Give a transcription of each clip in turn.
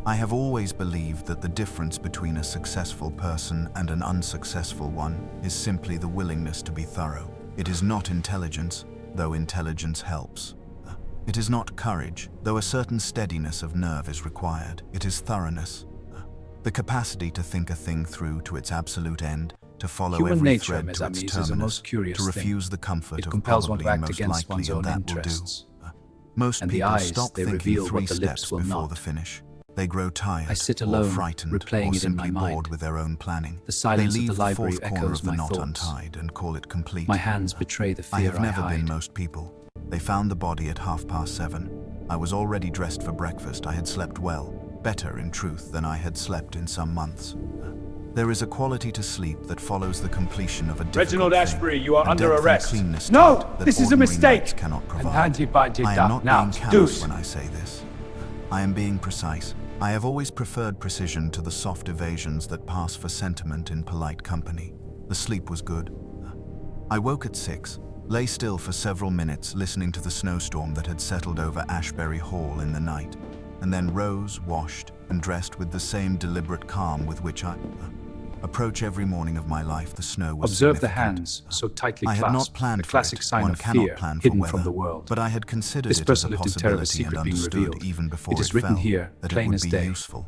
I have always believed that the difference between a successful person and an unsuccessful one is simply the willingness to be thorough. It is not intelligence, though intelligence helps. It is not courage, though a certain steadiness of nerve is required. It is thoroughness. The capacity to think a thing through to its absolute end, to follow Human every nature, thread mes to its amis, is a terminus, most curious to thing. refuse the comfort It of compels one probably to act most against likely one's and own that will do. interests. Most And the people eyes, stop they thinking reveal 3 what the lips steps will before not. the finish. They grow tired, I sit or alone, frightened, replaying or it in my simply bored mind. with their own planning. The silence they of leave the library fourth corner echoes of the my knot thoughts. untied and call it complete. My hands betray the I fear have never been hide. most people. They found the body at 7:30. I was already dressed for breakfast. I had slept well, better in truth than I had slept in some months. There is a quality to sleep that follows the completion of a difficult Reginald thing, Ashbury, you are a under depth and arrest. cleanness to No, it that this is a ordinary mistake. nights cannot An provide. antibiotic I am not now, being callous deuce. when I say this. I am being precise. I have always preferred precision to the soft evasions that pass for sentiment in polite company. The sleep was good. I woke at 6, lay still for several minutes listening to the snowstorm that had settled over Ashbury Hall in the night, and then rose, washed, and dressed with the same deliberate calm with which I approach every morning of my life. The snow was Observe the significant. hands, so tightly I clasped, had not planned the for classic it. sign One of cannot fear, plan for hidden weather, from the world. but I had considered This it as person a lived in terror of a possibility and secret being understood revealed. even before It is written fell here, that plain it would as be day. useful.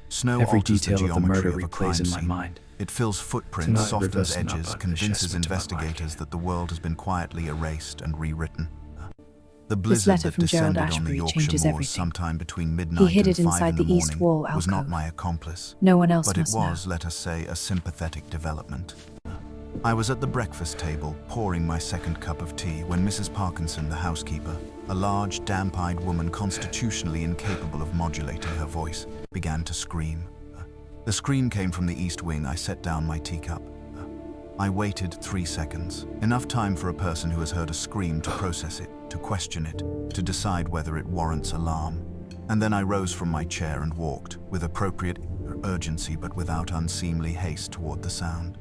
Snow Every alters the detail of the geometry murder of a crime replays in my scene. mind. It fills footprints, Tonight, softens reverse edges, snapper, convinces Chessman to my investigators liking. that the world has been quietly erased and rewritten. The This blizzard letter that from Gerald descended on the Ashbury Yorkshire changes moors everything. sometime between midnight He hid and it 5 inside in the the east morning wall was not alcove. my accomplice. No one else But it must was, know. let us say, a sympathetic development. I was at the breakfast table, pouring my second cup of tea, when Mrs. Parkinson, the housekeeper, a large, damp-eyed woman constitutionally incapable of modulating her voice, began to scream. The scream came from the east wing. I set down my teacup. I waited 3 seconds, enough time for a person who has heard a scream to process it, to question it, to decide whether it warrants alarm. And then I rose from my chair and walked, with appropriate urgency but without unseemly haste, toward the sound.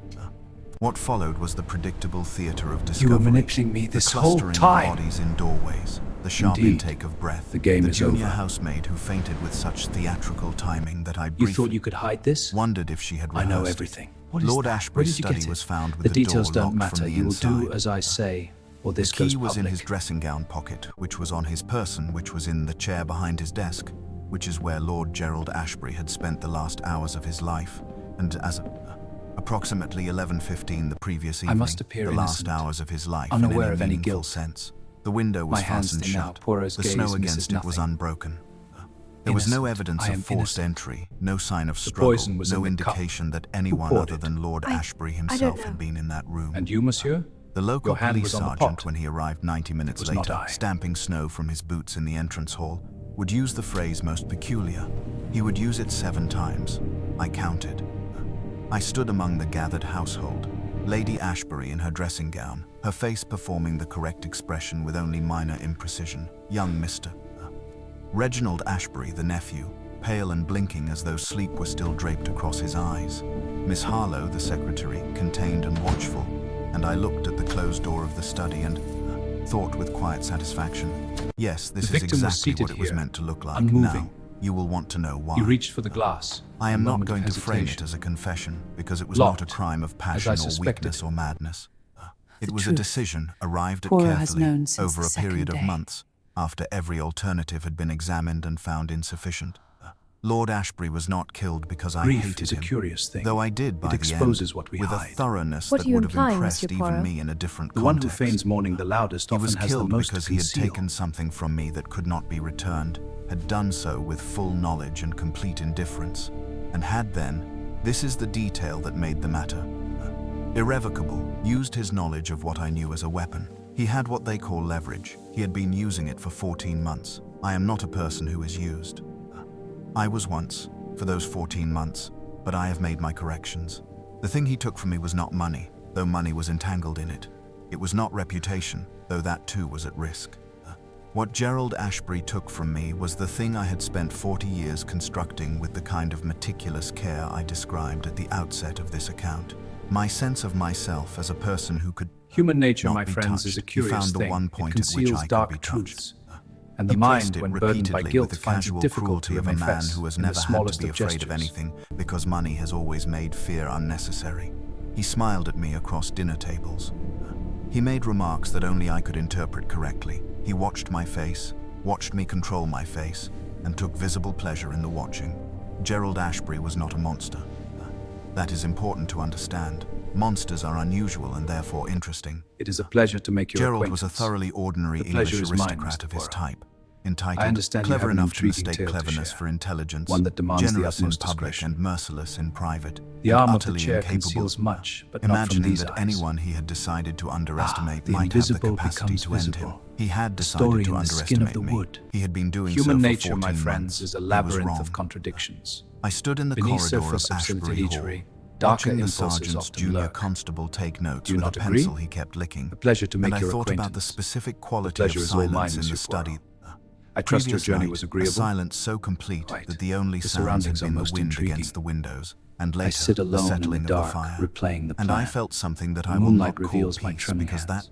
What followed was the predictable theater of discovery. You were manipulating me this the whole clustering time. of bodies in doorways, the sharp Indeed. intake of breath, The game is junior over. housemaid who fainted with such theatrical timing that I You briefly thought you could hide this? wondered if she had I know rehearsed it. everything. What is Lord that? Where Ashbury's did you study get it? was found with The the details door don't locked matter. from the You will do inside. as I say, or this The goes key was in public. his dressing gown pocket, which was on his person, which was in the chair behind his desk, which is where Lord Gerald Ashbury had spent the last hours of his life, and as approximately 11:15 the previous evening, must appear the last innocent, hours of his life, unaware in of any meaningful guilt. sense. The window was My hands fastened thin now. shut. Poirot's The gaze snow misses against it was nothing. unbroken. There was no Innocent. evidence I of am forced innocent. entry, no sign of The struggle, poison was no in the cup. indication that anyone poured other it? than Lord Ashbury himself know. had been in that room. And you, monsieur? The local Your hand police was on the sergeant, pot. when he arrived 90 minutes was not later, I. stamping snow from his boots in the entrance hall, would use the phrase most peculiar. He would use it 7 times. I counted. I stood among the gathered household, Lady Ashbury in her dressing gown, her face performing the correct expression with only minor imprecision. Young Mr. Reginald Ashbury, the nephew, pale and blinking as though sleep were still draped across his eyes. Miss Harlowe, the secretary, contained and watchful, and I looked at the closed door of the study and thought with quiet satisfaction, yes, this The is victim was exactly seated what it was here, meant to look like. unmoving. Now, you will want to know why. You reached for the glass. I A am not moment of going to frame it hesitation. as a confession, because it was Locked, not a crime of as I passion or suspected. weakness or madness. It The was a truth. decision arrived at Poirot has carefully known since over the a period second of day. months, after every alternative had been examined and found insufficient. Lord Ashbury was not killed because I Grief hated is a him, curious thing. though I did by It the exposes end, what we with hide. a thoroughness What that are you would have implying, impressed Monsieur even Poirot? me in a different The one who context. feigns mourning the loudest He often was has the killed most because to he had conceal. taken something from me that could not be returned, had done so with full knowledge and complete indifference, and had then, this is the detail that made the matter irrevocable, used his knowledge of what I knew as a weapon. He had what they call leverage. He had been using it for 14 months. I am not a person who is used. I was once, for those 14 months, but I have made my corrections. The thing he took from me was not money, though money was entangled in it. It was not reputation, though that too was at risk. What Gerald Ashbury took from me was the thing I had spent 40 years constructing with the kind of meticulous care I described at the outset of this account. My sense of myself as a person who could Human nature, not my be friends, touched. is a He curious found the thing. one point It at which conceals I could dark be touched. truths. And the He mind, pressed it when burdened by repeatedly guilt, with the finds it casual difficult to cruelty of a remain man fast who has in the never had smallest to be of afraid of gestures. anything because money has always made fear unnecessary. He smiled at me across dinner tables. He made remarks that only I could interpret correctly. He watched my face, watched me control my face, and took visible pleasure in the watching. Gerald Ashbury was not a monster. That is important to understand. Monsters are unusual and therefore interesting. It is a pleasure to make your Gerald acquaintance. was a thoroughly ordinary The pleasure English is mine, aristocrat Mr. of his Poirot. type, I entitled, understand you clever have an enough to intriguing mistake tale to cleverness share, for intelligence, one that demands the generous in utmost public discretion. and merciless in private, The and arm of the utterly chair incapable. conceals much, but not from Imagining these that eyes. anyone he had decided to underestimate the might have the invisible capacity becomes to end him. visible. He had The story decided to in the skin of underestimate the me. wood. He had been doing Human so for nature, 14 my months. friends, is a He was labyrinth wrong. of contradictions. I stood in the Beneath corridor surface of of Ashbury Hall, solidarity, darker watching the impulses sergeant's often junior lurk. constable take notes Do you with a not agree? pencil he kept licking, A pleasure to make and I your thought about the acquaintance. specific quality pleasure of is all mine, silence in Monsieur the study. I trust your Previous journey night, was a agreeable. silence so complete Quite. that the only The sounds had surroundings are been the most wind intriguing. against the windows, and I later sit the alone in settling the dark, of the fire. replaying the And I plan. felt something that The I will moonlight not call reveals my peace, trembling because that hands.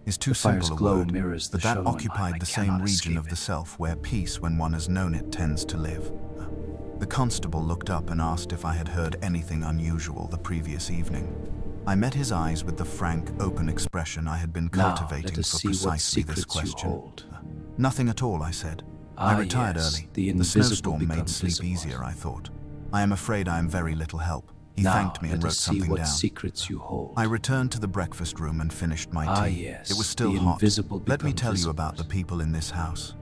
is too The fire's simple a glow word, mirrors the but that shadow in mine. occupied I the same cannot region escape of the it. self where peace, when one has known it, tends to live. The constable looked up and asked if I had heard anything unusual the previous evening. I met his eyes with the frank, open expression I had been Now, cultivating let us for see what precisely this secrets you question. hold. Nothing at all, I said. I retired yes, early. the The invisible snowstorm made becomes sleep visible. easier, I thought. I am afraid I am very little help. He Now, thanked me and let wrote us see something what down. secrets you hold. I returned to the breakfast room and finished my tea. yes, It was still the hot. invisible Let me become tell you visible. about the people in this house.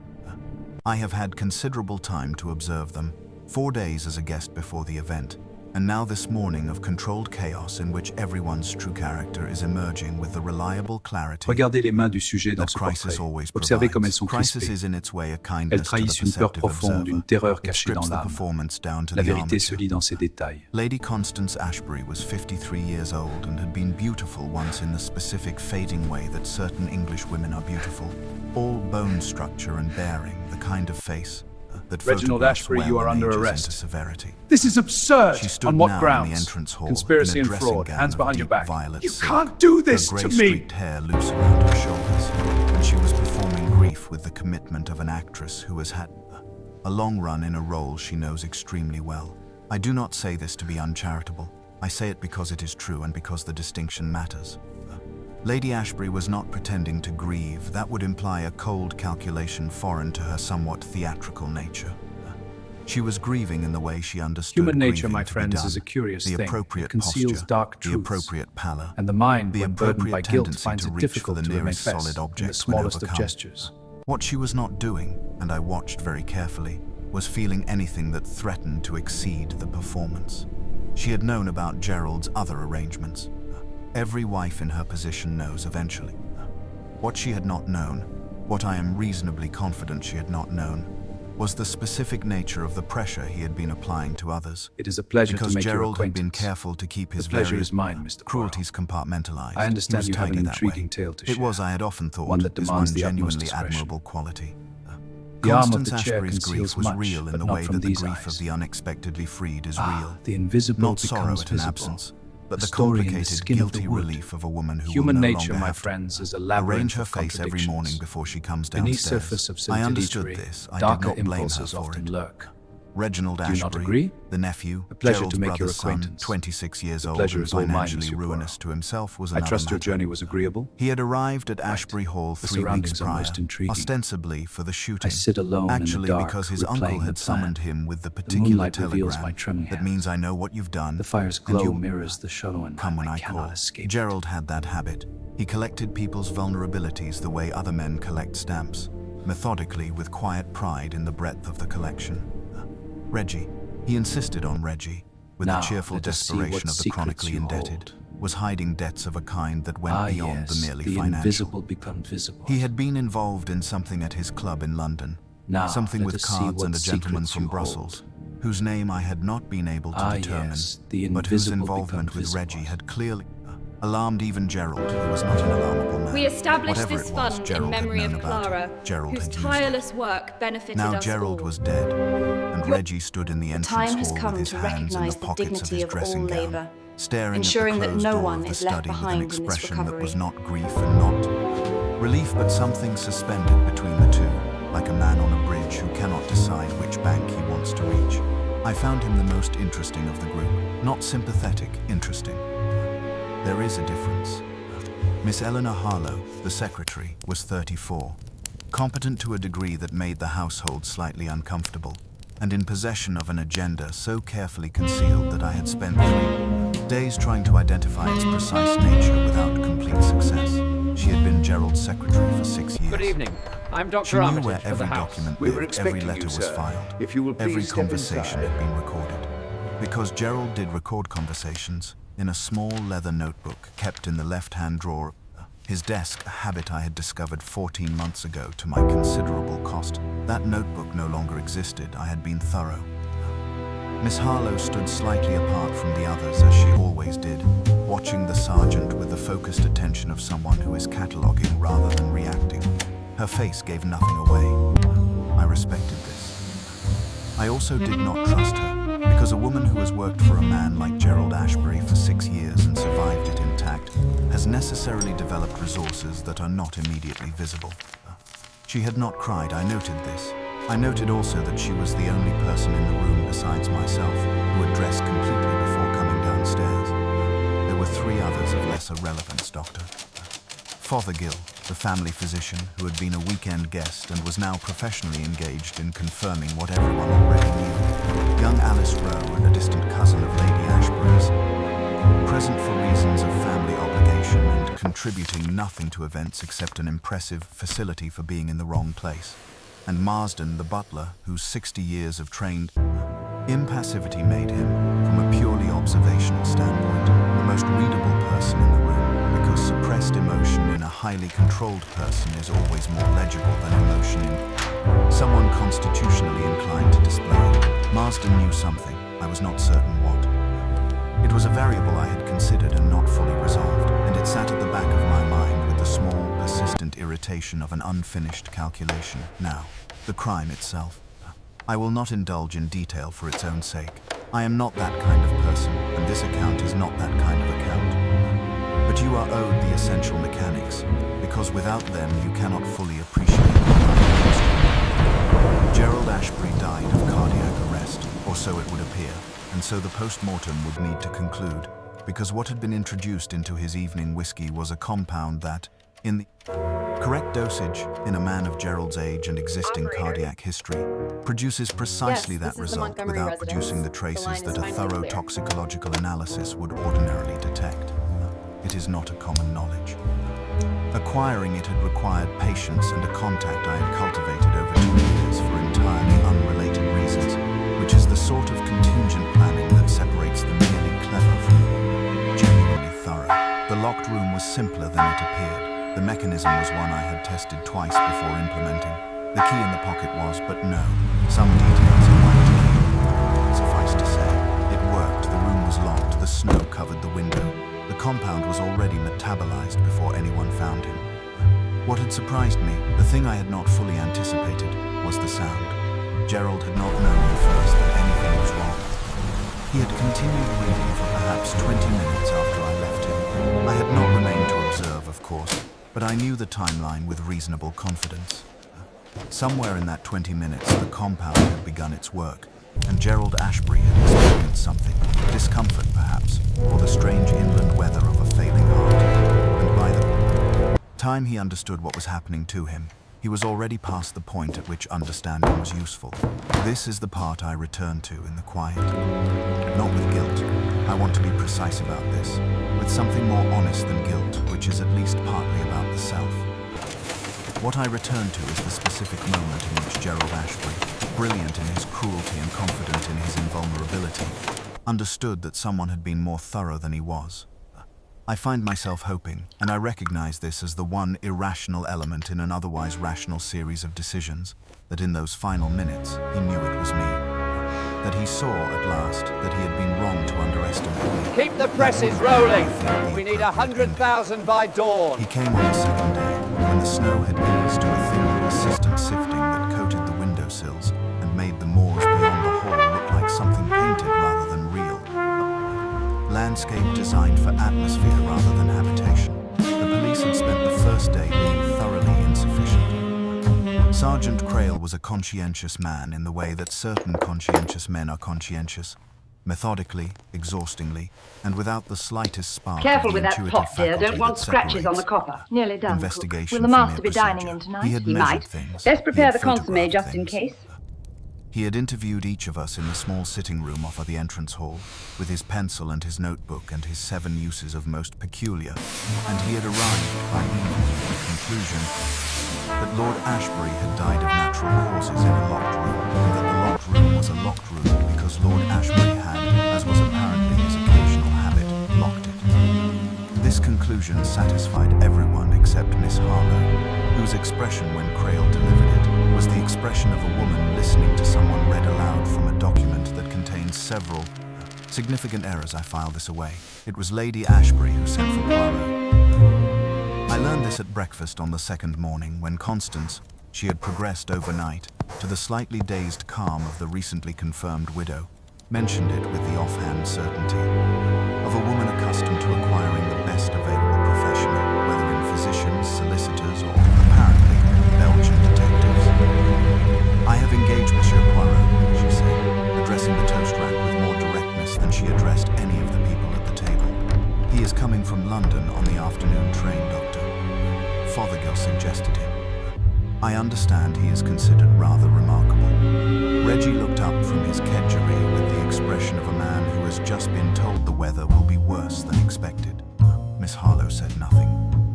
I have had considerable time to observe them, 4 days as a guest before the event, and now this morning of controlled chaos in which everyone's true character is emerging with the reliable clarity Regardez les mains du sujet dans that ce crisis portrait. always Observez comme elles provides. sont Crisis crispées. is in its way a Elles kindness to the trahissent une peur perceptive profonde, une observer. terreur It cachée dans strips the l'âme. performance down to La the vérité armature. se lit dans ses détails. Lady Constance Ashbury was 53 years old and had been beautiful once in the specific fading way that certain English women are beautiful. All bone structure and bearing, the kind of face that Reginald photographs Ashbury, well you are and under ages arrest. into severity. This is absurd! She stood On what now grounds? in the entrance hall Conspiracy in a and dressing fraud. gown Hands of behind your deep back. violet You silk, can't do this her to grey me! streaked hair loose around her shoulders, and she was performing grief with the commitment of an actress who has had a long run in a role she knows extremely well. I do not say this to be uncharitable. I say it because it is true and because the distinction matters. Lady Ashbury was not pretending to grieve. That would imply a cold calculation foreign to her somewhat theatrical nature. She was grieving in the way she understood Human nature, grieving my to be friends, done. is a curious The thing. appropriate It conceals posture, dark the truths. appropriate pallor, And the mind, the when burdened by appropriate guilt, tendency finds to it reach for difficult the to remain nearest fast solid in object the smallest when of overcome. gestures. What she was not doing, and I watched very carefully, was feeling anything that threatened to exceed the performance. She had known about Gerald's other arrangements. Every wife in her position knows eventually. What she had not known, what I am reasonably confident she had not known, was the specific nature of the pressure he had been applying to others. It is a pleasure Because to make your Gerald had acquaintance. been careful to keep his The pleasure various is mine, Mr. Poirot. cruelties compartmentalized. I understand He was you have an tidy that way. intriguing tale to It share. was, I had often thought, One that is demands one the utmost genuinely discretion. admirable quality. The arm of Constance the chair Ashbury's grief conceals was much, real in but the not way from that the these grief eyes. of the unexpectedly freed is Ah, real. the invisible Not sorrow becomes at an visible. absence, but The the story in the complicated, skin of the guilty wood. relief of a woman who Human will no nature, longer my have to friends, is a arrange labyrinth her of face every morning contradictions. before she comes Beneath downstairs. surface of I understood solidarity, this. I did darker not blame her impulses for often it. lurk. Reginald Do you not Ashbury, agree? the nephew, A pleasure Gerald's to make your brother's son, acquaintance. 26 years The old pleasure and is all mine, financially Monsieur ruinous Poirot. to himself, was I another trust your matter. journey was agreeable. He had arrived at Ashbury Hall The 3 weeks surroundings are prior, most intriguing. ostensibly for the shooting. I sit alone in the Actually, dark, because his replaying uncle the had summoned plan. him with the The particular moonlight reveals my telegram trembling that hands. means I know what you've done. The fire's and glow you mirrors the shadow in come mine. when I I cannot call. escape Gerald had that habit. He collected people's vulnerabilities the way other men collect stamps, methodically with quiet pride in the breadth of the collection. Reggie. He insisted on Reggie, with Now, the cheerful let us see desperation what of the secrets chronically you indebted, hold. was hiding debts of a kind that went beyond yes, the merely the financial. invisible become visible. He had been involved in something at his club in London, Now, something let with us see cards what and a gentleman secrets from you Brussels, hold. whose name I had not been able to determine, yes, the but whose invisible involvement become with visible. Reggie had clearly alarmed even Gerald, who was not an alarmable man. We established Whatever this it was fund Gerald in had memory known of about Clara, it, Gerald whose had used it. tireless work benefited Now us Gerald all. was dead, and Reggie stood in the entrance time has hall come with his to hands in recognize the the pockets of dignity his of all dressing gown, labor, staring ensuring at the that closed no door one of the is left study with an behind in this expression that was recovery. not grief and not relief, but something suspended between the two. like a man on a bridge who cannot decide which bank he wants to reach. I found him the most interesting of the group. Not sympathetic, interesting. There is a difference. Miss Eleanor Harlow, the secretary, was 34, competent to a degree that made the household slightly uncomfortable, and in possession of an agenda so carefully concealed that I had spent 3 days trying to identify its precise nature without complete success. She had been Gerald's secretary for 6 years. Good evening. I'm She Dr. knew Armitage where for every the house. document We were lived, every expecting letter you, was sir. filed, If you will please every step conversation inside. had been recorded. Because Gerald did record conversations in a small leather notebook kept in the left-hand drawer of his desk, a habit I had discovered 14 months ago to my considerable cost. That notebook no longer existed. I had been thorough. Miss Harlow stood slightly apart from the others, as she always did, watching the sergeant with the focused attention of someone who is cataloguing rather than reacting. Her face gave nothing away. I respected this. I also did not trust her, because a woman who has worked for a man like Gerald Ashbury for 6 years and survived it intact has necessarily developed resources that are not immediately visible. She had not cried, I noted this. I noted also that she was the only person in the room besides myself who had dressed completely before coming downstairs. There were 3 others of lesser relevance, Doctor. Fothergill, the family physician who had been a weekend guest and was now professionally engaged in confirming what everyone already knew. Young Alice Rowe, and a distant cousin of Lady Ashbury's, present for reasons of family obligation and contributing nothing to events except an impressive facility for being in the wrong place. And Marsden, the butler, whose 60 years of trained impassivity made him, from a purely observational standpoint, the most readable person in the room, because suppressed emotion in a highly controlled person is always more legible than emotion in someone constitutionally inclined to display it. Marsden knew something, I was not certain what. It was a variable I had considered and not fully resolved, and it sat at the back of my mind with the small, persistent irritation of an unfinished calculation. Now, the crime itself. I will not indulge in detail for its own sake. I am not that kind of person, and this account is not that kind of account. But you are owed the essential mechanics, because without them you cannot fully appreciate the crime history. Gerald Ashbury died of cardiac arrest, or so it would appear, and so the post-mortem would need to conclude, because what had been introduced into his evening whiskey was a compound that, in the correct dosage, in a man of Gerald's age and existing cardiac history, produces precisely that result without producing the traces that a thorough toxicological analysis would ordinarily detect. It is not a common knowledge. Acquiring it had required patience and a contact I had cultivated over 2 years for entirely unrelated reasons, which is the sort of contingent planning that separates the merely clever from genuinely thorough. The locked room was simpler than it appeared. The mechanism was one I had tested twice before implementing. The key in the pocket was, but no, some details in my key. Suffice to say, it worked. The room was locked. The snow covered the window. The compound was already metabolized before anyone found him. What had surprised me, the thing I had not fully anticipated, was the sound. Gerald had not known at first that anything was wrong. He had continued reading for perhaps 20 minutes after I left him. I had not remained to observe, of course, but I knew the timeline with reasonable confidence. Somewhere in that 20 minutes, the compound had begun its work, and Gerald Ashbury had experienced something, discomfort perhaps, or the strange inland weather of a failing heart. And by the time he understood what was happening to him, he was already past the point at which understanding was useful. This is the part I return to in the quiet. Not with guilt. I want to be precise about this. With something more honest than guilt, which is at least partly about the self. What I return to is the specific moment in which Gerald Ashbury, brilliant in his cruelty and confident in his invulnerability, understood that someone had been more thorough than he was. I find myself hoping, and I recognize this as the one irrational element in an otherwise rational series of decisions, that in those final minutes he knew it was me. That he saw at last that he had been wrong to underestimate me. Keep the presses rolling. We need 100,000 by dawn. He came on the second day, when the snow had eased to a thin, persistent sifting that coated the windowsills and made the moors beyond the hall look like something painted rather than real. Landscape designed for atmosphere rather than habitation. The police had spent the first day being thoroughly insufficient. Sergeant Crail was a conscientious man in the way that certain conscientious men are conscientious. Methodically, exhaustingly, and without the slightest spark Careful of the with that intuitive pot, dear. faculty Don't want that scratches on the separates copper. Nearly done, cook. investigation Will the from master mere be dining procedure. in tonight? He had He measured might. things. Let's He prepare had the consomme photographed just in things. case. He had interviewed each of us in the small sitting room off of the entrance hall, with his pencil and his notebook and his 7 uses of most peculiar, and he had arrived by evening at the conclusion that Lord Ashbury had died of natural causes in a locked room, and that the locked room was a locked room because Lord Ashbury had, as was apparently his occasional habit, locked it. This conclusion satisfied everyone except Miss Harlow, whose expression when Crail delivered it was the expression of a woman listening to someone read aloud from a document that contains several significant errors. I filed this away. It was Lady Ashbury who sent for Poirot. I learned this at breakfast on the second morning when Constance, she had progressed overnight to the slightly dazed calm of the recently confirmed widow, mentioned it with the offhand certainty of a woman accustomed to acquiring the best available professional, whether in physicians, solicitors, or, apparently, Belgian detectives. "I have engaged Monsieur Poirot," she said, addressing the toast rack with more directness than she addressed any of the people at the table. "He is coming from London on the afternoon train, Doctor." Fothergill suggested him. "I understand he is considered rather remarkable." Reggie looked up from his kedgeree with the expression of a man who has just been told the weather will be worse than expected. Miss Harlow said nothing.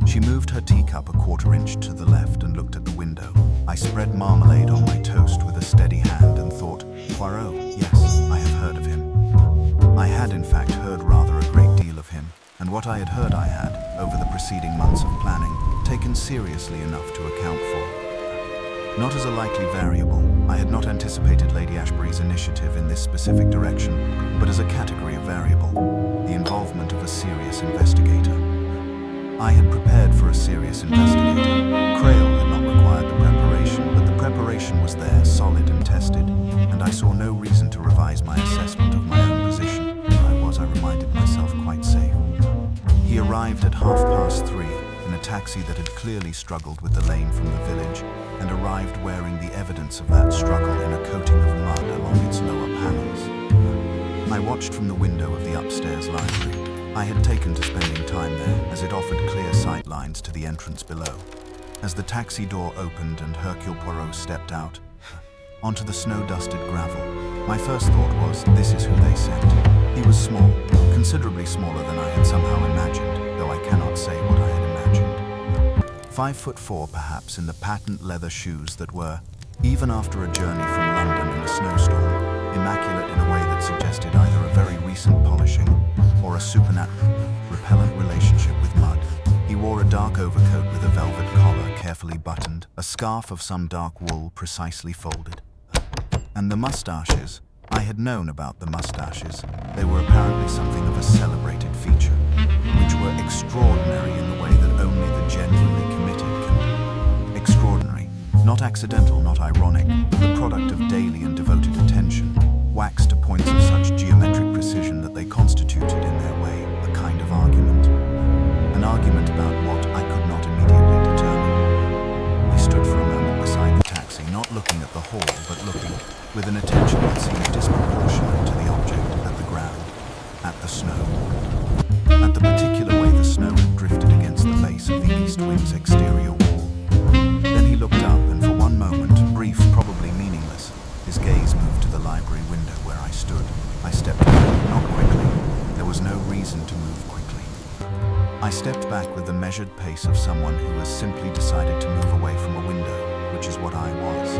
She moved her teacup a quarter-inch to the left and looked at the window. I spread marmalade on my toast with a steady hand and thought, Poirot, yes, I have heard of him. I had in fact heard rather a great deal of him, and what I had heard I had, over the preceding months of planning, taken seriously enough to account for. Not as a likely variable, I had not anticipated Lady Ashbury's initiative in this specific direction, but as a category of variable, the involvement of a serious investigator. I had prepared for a serious investigator. Crail had not required the preparation, but the preparation was there, solid and tested, and I saw no reason to revise my assessment of my own position. I reminded myself, quite safe. He arrived at 3:30 in a taxi that had clearly struggled with the lane from the village, and arrived wearing the evidence of that struggle in a coating of mud along its lower panels. I watched from the window of the upstairs library. I had taken to spending time there, as it offered clear sight lines to the entrance below. As the taxi door opened and Hercule Poirot stepped out onto the snow-dusted gravel, my first thought was, this is who they sent. He was small, considerably smaller than I had somehow imagined, though I cannot say what I had imagined. 5'4", perhaps, in the patent leather shoes that were, even after a journey from London in a snowstorm, immaculate in a way that suggested either a very recent polishing or a supernatural, repellent relationship with mud. He wore a dark overcoat with a velvet collar carefully buttoned, a scarf of some dark wool precisely folded. And the mustaches, I had known about the mustaches. They were apparently something of a celebrated feature, which were extraordinary in the way that only the genuinely committed can be. Extraordinary, not accidental, not ironic, but the product of daily and devoted attention, waxed to points of such geometric precision that they constituted in their way a kind of argument. An argument about what I could not immediately determine. He stood for a moment beside the taxi, not looking at the hall, but looking with an attention that seemed disproportionate to the object, at the ground, at the snow, at the particular way the snow had drifted against the base of the east wing's exterior wall. Then he looked up, and for one moment, brief, probably meaningless, his gaze moved to the library window where I stood. I stepped back, not quickly. There was no reason to move quickly. I stepped back with the measured pace of someone who has simply decided to move away from a window, which is what I was.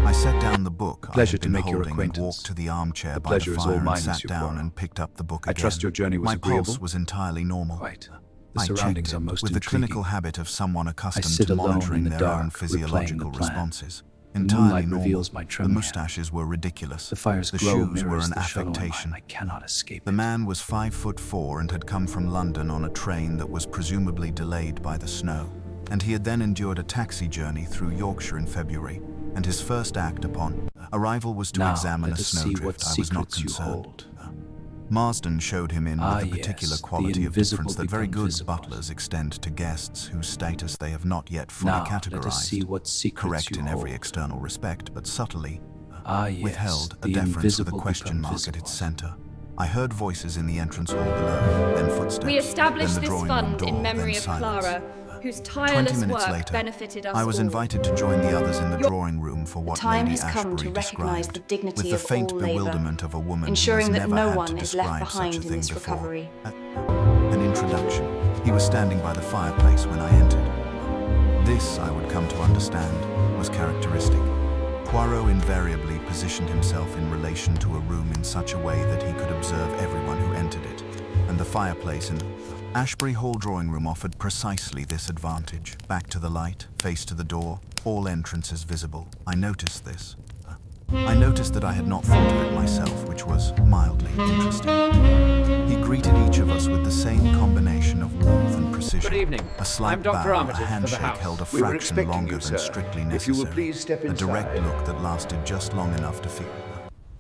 I set down the book I Pleasure had to been make your holding and acquaintance. walked to the armchair The by the pleasure is all fire and mine, sat Monsieur down Poirot. and picked up the book I again. trust your journey was My agreeable? pulse was entirely normal. Quite. The I surroundings checked are it, most with the intriguing. clinical habit of someone accustomed sit to alone monitoring in the their own dark, replaying physiological the plan. responses. The Entirely moonlight normal. reveals my The trembling moustaches were ridiculous. The fire's The glow shoes were mirrors an the shadow in affectation. mine. I cannot escape The it. man was 5'4" and had come from London on a train that was presumably delayed by the snow, and he had then endured a taxi journey through Yorkshire in February, and his first act upon arrival was to Now, examine let a us see what snowdrift. I was not secrets you concerned. hold. Marsden showed him in with the particular yes, quality the of difference invisible that very become good visible. butlers extend to guests whose status they have not yet fully Now, let us see categorized. what secrets Correct you in every hold. external respect, but subtly Yes, withheld a the deference with a invisible question become mark visible. at its center. I heard voices in the entrance hall below, then footsteps, We established then the this drawing room fund door, in memory then of silence. Clara, whose 20 tireless minutes work later, benefited us I was all. invited to join the others in the drawing room for what time Lady has come Ashbury to recognise described, the dignity with the of faint all labour, bewilderment of a woman ensuring who has that never no had one to is left describe behind such a in thing this before. recovery. An introduction. He was standing by the fireplace when I entered. This, I would come to understand, was characteristic. Poirot invariably positioned himself in relation to a room in such a way that he could observe everyone who entered it, and the fireplace in Ashbury Hall drawing room offered precisely this advantage. Back to the light, face to the door, all entrances visible. I noticed this. I noticed that I had not thought of it myself, which was mildly interesting. He greeted each of us with the same combination of warmth and precision. Good evening. A slight I'm Dr. bow, a Armitage for the handshake house. held a We were fraction expecting longer you, than sir. strictly If necessary. you will please step A direct inside. look that lasted just long enough to feel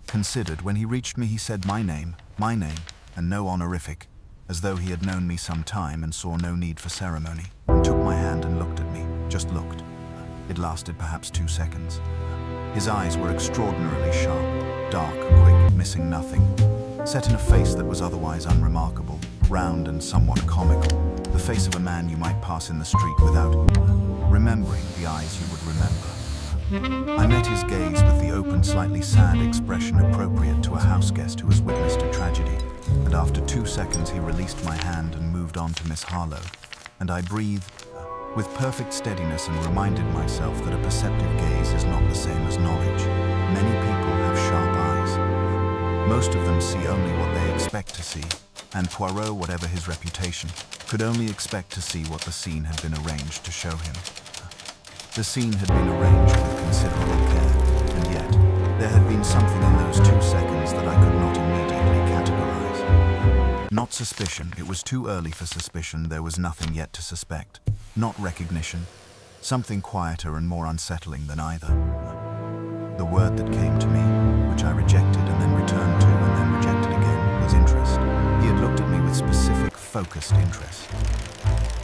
considered. When he reached me, he said my name, and no honorific, as though he had known me some time and saw no need for ceremony, and took my hand and looked at me, just looked. It lasted perhaps 2 seconds. His eyes were extraordinarily sharp, dark, quick, missing nothing, set in a face that was otherwise unremarkable, round and somewhat comical, the face of a man you might pass in the street without remembering the eyes you would remember. I met his gaze with the open, slightly sad expression appropriate to a house guest who has witnessed a tragedy, and after 2 seconds he released my hand and moved on to Miss Harlowe, and I breathed with perfect steadiness and reminded myself that a perceptive gaze is not the same as knowledge. Many people have sharp eyes. Most of them see only what they expect to see, and Poirot, whatever his reputation, could only expect to see what the scene had been arranged to show him. The scene had been arranged with considerable care, and yet there had been something in those 2 seconds that I could not immediately categorize. Not suspicion, it was too early for suspicion, there was nothing yet to suspect. Not recognition, something quieter and more unsettling than either. The word that came to me, which I rejected and then returned to and then rejected again, was interest. He had looked at me with specific, focused interest.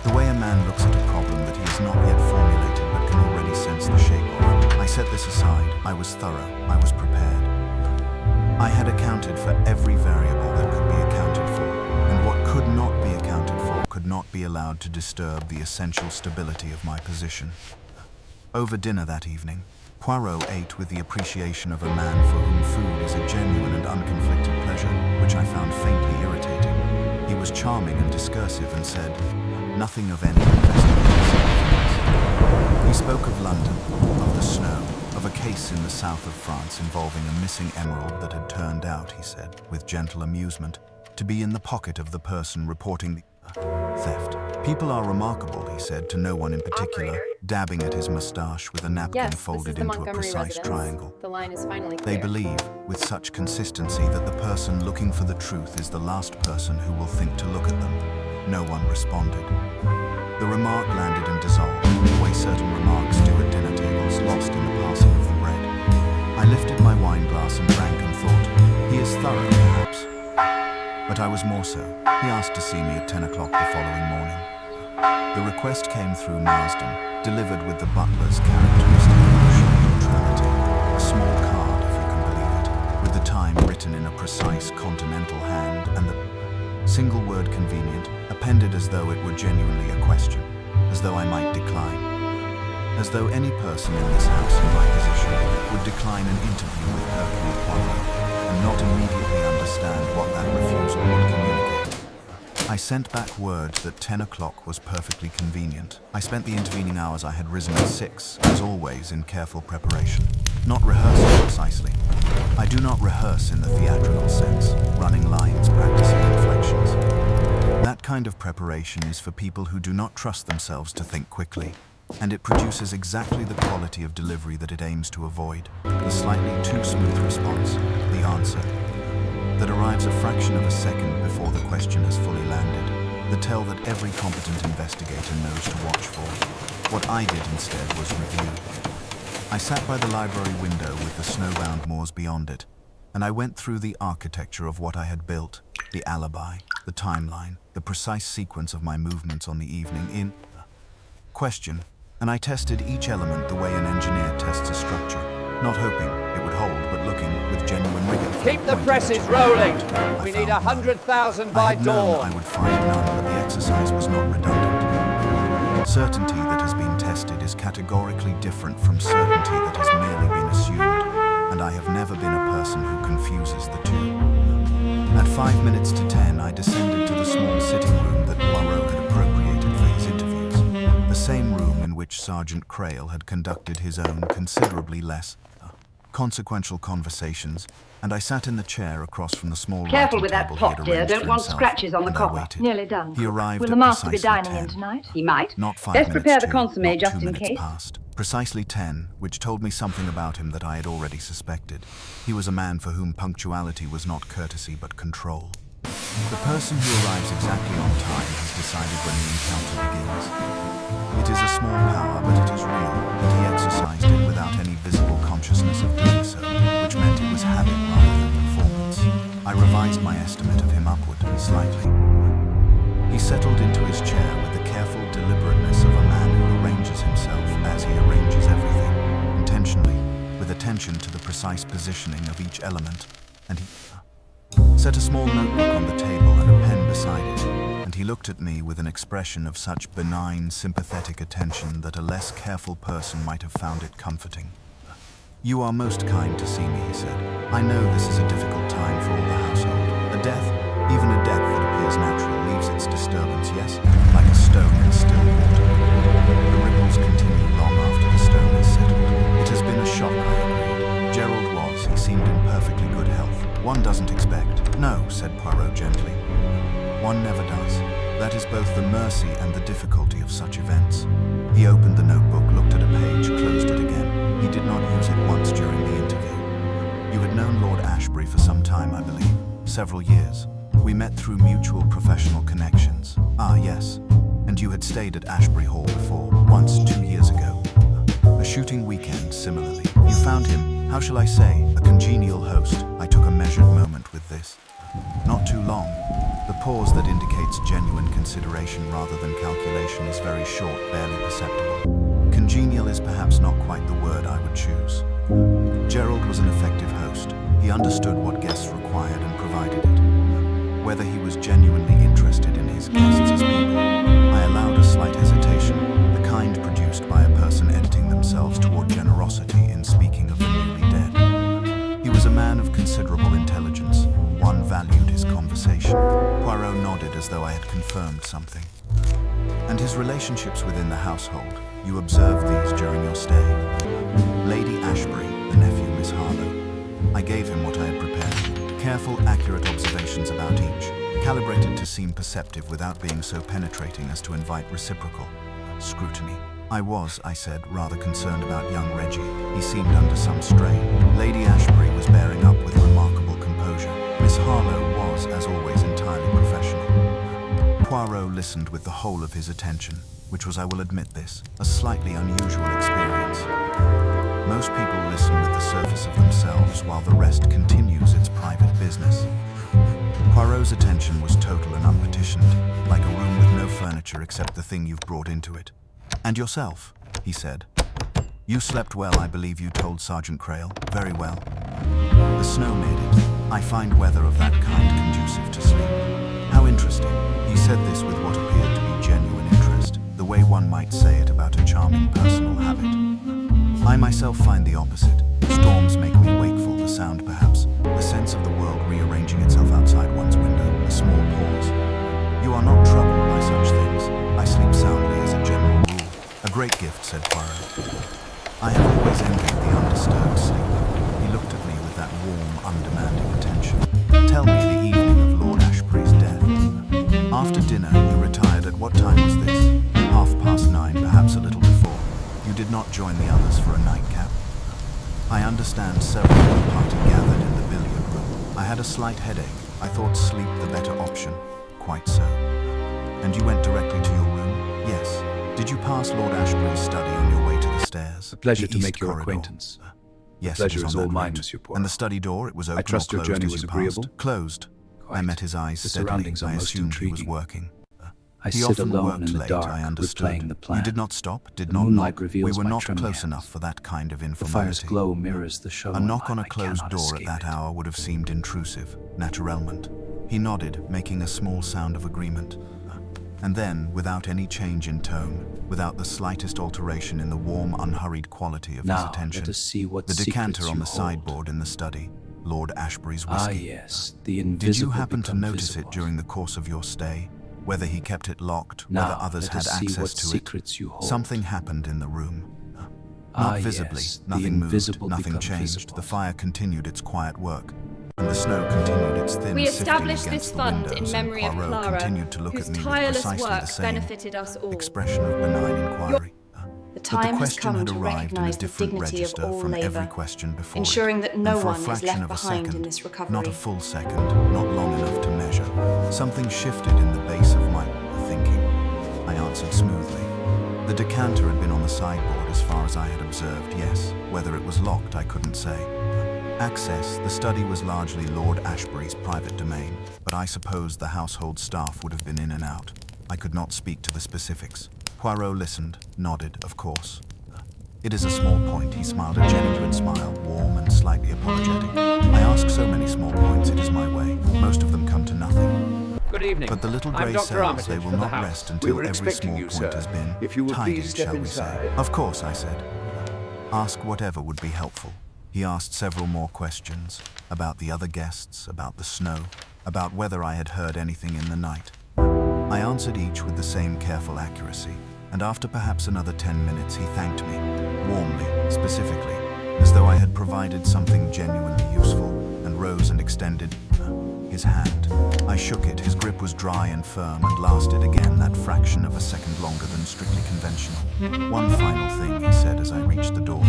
The way a man looks at a problem that he has not yet formulated but can already sense the shape of. I set this aside. I was thorough. I was prepared. I had accounted for every variable that could be accounted for, and what could not be accounted for could not be allowed to disturb the essential stability of my position. Over dinner that evening, Poirot ate with the appreciation of a man for whom food is a genuine and unconflicted pleasure, which I found faintly irritating. He was charming and discursive and said nothing of any investigative significance. He spoke of London, of the snow, of a case in the south of France involving a missing emerald that had turned out, he said, with gentle amusement, to be in the pocket of the person reporting the theft. People are remarkable, he said, to no one in particular, dabbing at his moustache with a napkin Yes, this is folded the into a Montgomery precise residence. triangle. The line is finally They clear. believe, with such consistency, that the person looking for the truth is the last person who will think to look at them. No one responded. The remark landed and dissolved, the way certain remarks do at dinner tables, lost in the passing of the bread. I lifted my wine glass and drank and thought, he is thorough, perhaps. But I was more so. He asked to see me at 10 o'clock the following morning. The request came through Marsden, delivered with the butler's characteristic emotion of neutrality. A small card, if you can believe it, with the time written in a precise continental hand, and the single word convenient, appended as though it were genuinely a question, as though I might decline. As though any person in this house in my position would decline an interview with Hercule Poirot, and not immediately understand what that refusal would communicate. I sent back word that 10 o'clock was perfectly convenient. I spent the intervening hours I had risen at 6, as always, in careful preparation. Not rehearsing precisely. I do not rehearse in the theatrical sense, running lines, practicing inflections. That kind of preparation is for people who do not trust themselves to think quickly, and it produces exactly the quality of delivery that it aims to avoid. The slightly too smooth response, the answer, that arrives a fraction of a second before the question has fully landed, the tell that every competent investigator knows to watch for. What I did instead was review. I sat by the library window with the snowbound moors beyond it, and I went through the architecture of what I had built, the alibi, the timeline, the precise sequence of my movements on the evening in question, and I tested each element the way an engineer tests a structure, not hoping it would hold, but looking with genuine rigor. Keep the presses rolling. We need 100,000 I by had known dawn. I would find none, but the exercise was not redundant. Certainty that has been tested is categorically different from certainty that has merely been assumed, and I have never been a person who confuses the two. At 5 minutes to 10, I descended to the small sitting room that Poirot had appropriated for his interviews, the same room in which Sergeant Crail had conducted his own considerably less consequential conversations, and I sat in the chair across from the small Careful writing with that table he pot, had dear. arranged Don't for want himself, scratches on the and I copper. waited. Nearly done. He arrived Will at the master be precisely dining 10. in tonight? He might. Not 5 Best minutes prepare the to, consomme not just 2 in minutes case. past. Precisely 10, which told me something about him that I had already suspected. He was a man for whom punctuality was not courtesy but control. The person who arrives exactly on time has decided when the encounter begins. It is a small power, but it is real, and he exercised it without any visible consciousness of doing so, which meant it was habit rather than performance. I revised my estimate of him upward slightly. He settled into his chair with the careful deliberateness of a man who arranges himself as he arranges everything, intentionally, with attention to the precise positioning of each element, and he set a small notebook on the table and a pen beside it, and he looked at me with an expression of such benign, sympathetic attention that a less careful person might have found it comforting. "You are most kind to see me," he said. "I know this is a difficult time for all the household. A death, even a death that appears natural, leaves its disturbance, yes, like a stone in still water. The ripples continue long after the stone is settled. It has been a shock," I agreed. Gerald was. He seemed in perfectly good health. "One doesn't expect." "No," said Poirot gently. "One never does. That is both the mercy and the difficulty of such events." He opened the notebook, looked at a page, closed it again. He did not use it once during the interview. "You had known Lord Ashbury for some time, I believe. Several years. We met through mutual professional connections." "Ah, yes. And you had stayed at Ashbury Hall before, once 2 years ago. A shooting weekend, similarly. You found him, how shall I say, a congenial host." I took a measured moment with this. "Not too long. The pause that indicates genuine consideration rather than calculation is very short, barely perceptible. Congenial is perhaps not quite the word I would choose. Gerald was an effective host. He understood what guests required and provided it. Whether he was genuinely interested in his guests as people, I allowed a slight hesitation, the kind produced by a person editing themselves toward generosity in speaking of the newly dead. He was a man of considerable intelligence. One valued his conversation. Poirot nodded as though I had confirmed something. "And his relationships within the household, you observed these during your stay?" "Lady Ashbury, the nephew, Miss Harlow. I gave him what I had prepared. Careful, accurate observations about each, calibrated to seem perceptive without being so penetrating as to invite reciprocal scrutiny. I was, I said, rather concerned about young Reggie. He seemed under some strain. Lady Ashbury was bearing up with remarkable composure. Miss Harlow was, as always, entirely professional." Poirot listened with the whole of his attention, which was, I will admit this, a slightly unusual experience. Most people listen with the surface of themselves while the rest continues its private business. Poirot's attention was total and unpetitioned, like a room with no furniture except the thing you've brought into it. "And yourself?" he said. "You slept well, I believe you told Sergeant Crail." "Very well. The snow made it. I find weather of that kind conducive to sleep." "How interesting." He said this with what appeared to be genuine interest, the way one might say it about a charming personal habit. "I myself find the opposite. Storms make me wakeful, the sound perhaps, the sense of the world rearranging itself outside one's window, a small pause. You are not troubled by such things. I sleep soundly as a general rule." "A great gift," said Poirot. "I have always envied the undisturbed sleep." He looked at me with that warm, undemanding attention. "Tell me the evening of Lord Ashbury's death." "After dinner, you retired at what time was this?" "9:30, perhaps a little before. You did not join the others for a nightcap?" "I understand several of the party gathered in the billiard room. I had a slight headache. I thought sleep the better option." "Quite so. And you went directly to your room?" "Yes. Did you pass Lord Ashbury's study on your way to the stairs?" A pleasure "The to east make your corridor?" acquaintance. "Yes, Pleasure it was is on all that mine, route." Monsieur Poirot. "And the study door, it was open I trust or your closed journey as was you agreeable? passed?" "Closed. I met his eyes The steadily. surroundings are I most assumed he was intriguing. working. I He sit often alone worked in the late, dark, I understood. replaying the plan. You did not stop, did The not moonlight knock. reveals We were my not trembling close enough hands. for that kind of The fire's informality. glow mirrors the show. A knock on a I closed cannot door at escape that it. hour would have seemed intrusive, naturellement. He nodded, making a small sound of agreement. And then, without any change in tone, without the slightest alteration in the warm, unhurried quality of his Now, attention, let us see what the decanter secrets on you the hold. sideboard in the study, Lord Ashbury's Ah, whiskey. yes, the Did invisible you happen to become notice visible. it during the course of your stay? Whether he kept it locked, Now, whether others let had us see access what to it? secrets you hold. Something happened in the room. Ah, Not visibly, yes, the nothing moved, invisible nothing become changed. visible. The fire continued its quiet work, and the snow continued its thin We sifting established against this the fund windows, in memory of and Poirot Clara, continued to look whose at me with tireless precisely the work same benefited us all. expression of benign inquiry. The But time the has question come had to arrived in a recognise the different dignity of register all from every labour, question before ensuring it. that no And for a one is fraction left of a behind second, in this recovery. not a full second, not long enough to measure, something shifted in the base of my thinking. I answered smoothly. The decanter had been on the sideboard as far as I had observed, yes. Whether it was locked, I couldn't say. Access, the study was largely Lord Ashbury's private domain, but I supposed the household staff would have been in and out. I could not speak to the specifics. Poirot listened, nodded, of course. It is a small point. He smiled a genuine smile, warm and slightly apologetic. I ask so many small points, it is my way. Most of them come to nothing. Good evening. But the little I'm grey Dr. cells, Armitage they will for the not house. rest We until were every expecting small you, point sir. has been If you would tidied, please step shall we say. inside. Of course, I said. Ask whatever would be helpful. He asked several more questions, about the other guests, about the snow, about whether I had heard anything in the night. I answered each with the same careful accuracy, and after perhaps another 10 minutes he thanked me, warmly, specifically, as though I had provided something genuinely useful, and rose and extended his hand. I shook it. His grip was dry and firm and lasted again that fraction of a second longer than strictly conventional. One final thing, he said as I reached the door.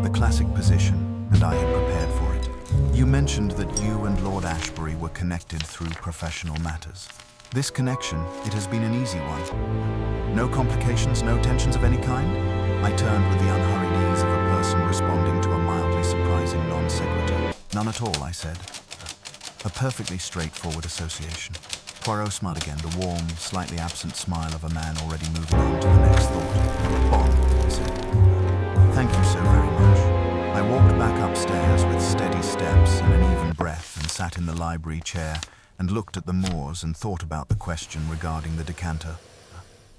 The classic position, and I had prepared for it. You mentioned that you and Lord Ashbury were connected through professional matters. This connection, it has been an easy one. No complications, no tensions of any kind? I turned with the unhurried ease of a person responding to a mildly surprising non sequitur. None at all, I said. A perfectly straightforward association. Poirot smiled again, the warm, slightly absent smile of a man already moving on to the next thought. Bon, he said. Thank you so very much. I walked back upstairs with steady steps and an even breath and sat in the library chair and looked at the moors and thought about the question regarding the decanter.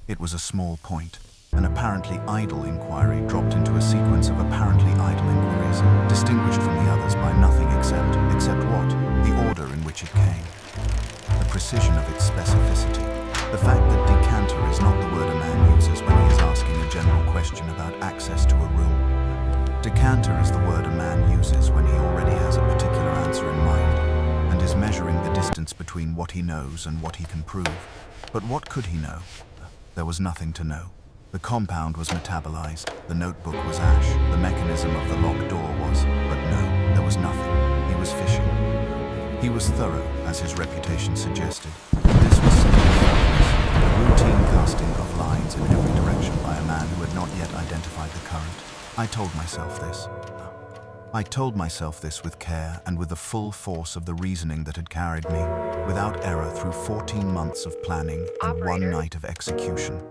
It was a small point. An apparently idle inquiry dropped into a sequence of apparently idle inquiries, distinguished from the others by nothing except what? The order in which it came. The precision of its specificity. The fact that decanter is not the word a man uses when he is asking a general question about access to a room. Decanter is the word a man uses when he already has a particular answer in mind, and is measuring the distance between what he knows and what he can prove. But what could he know? There was nothing to know. The compound was metabolized, the notebook was ash, the mechanism of the locked door was, but no, there was nothing. He was fishing. He was thorough, as his reputation suggested. This was simply thoroughness, a routine casting of lines in every direction by a man who had not yet identified the current. I told myself this. I told myself this with care and with the full force of the reasoning that had carried me, without error, through 14 months of planning and one night of execution.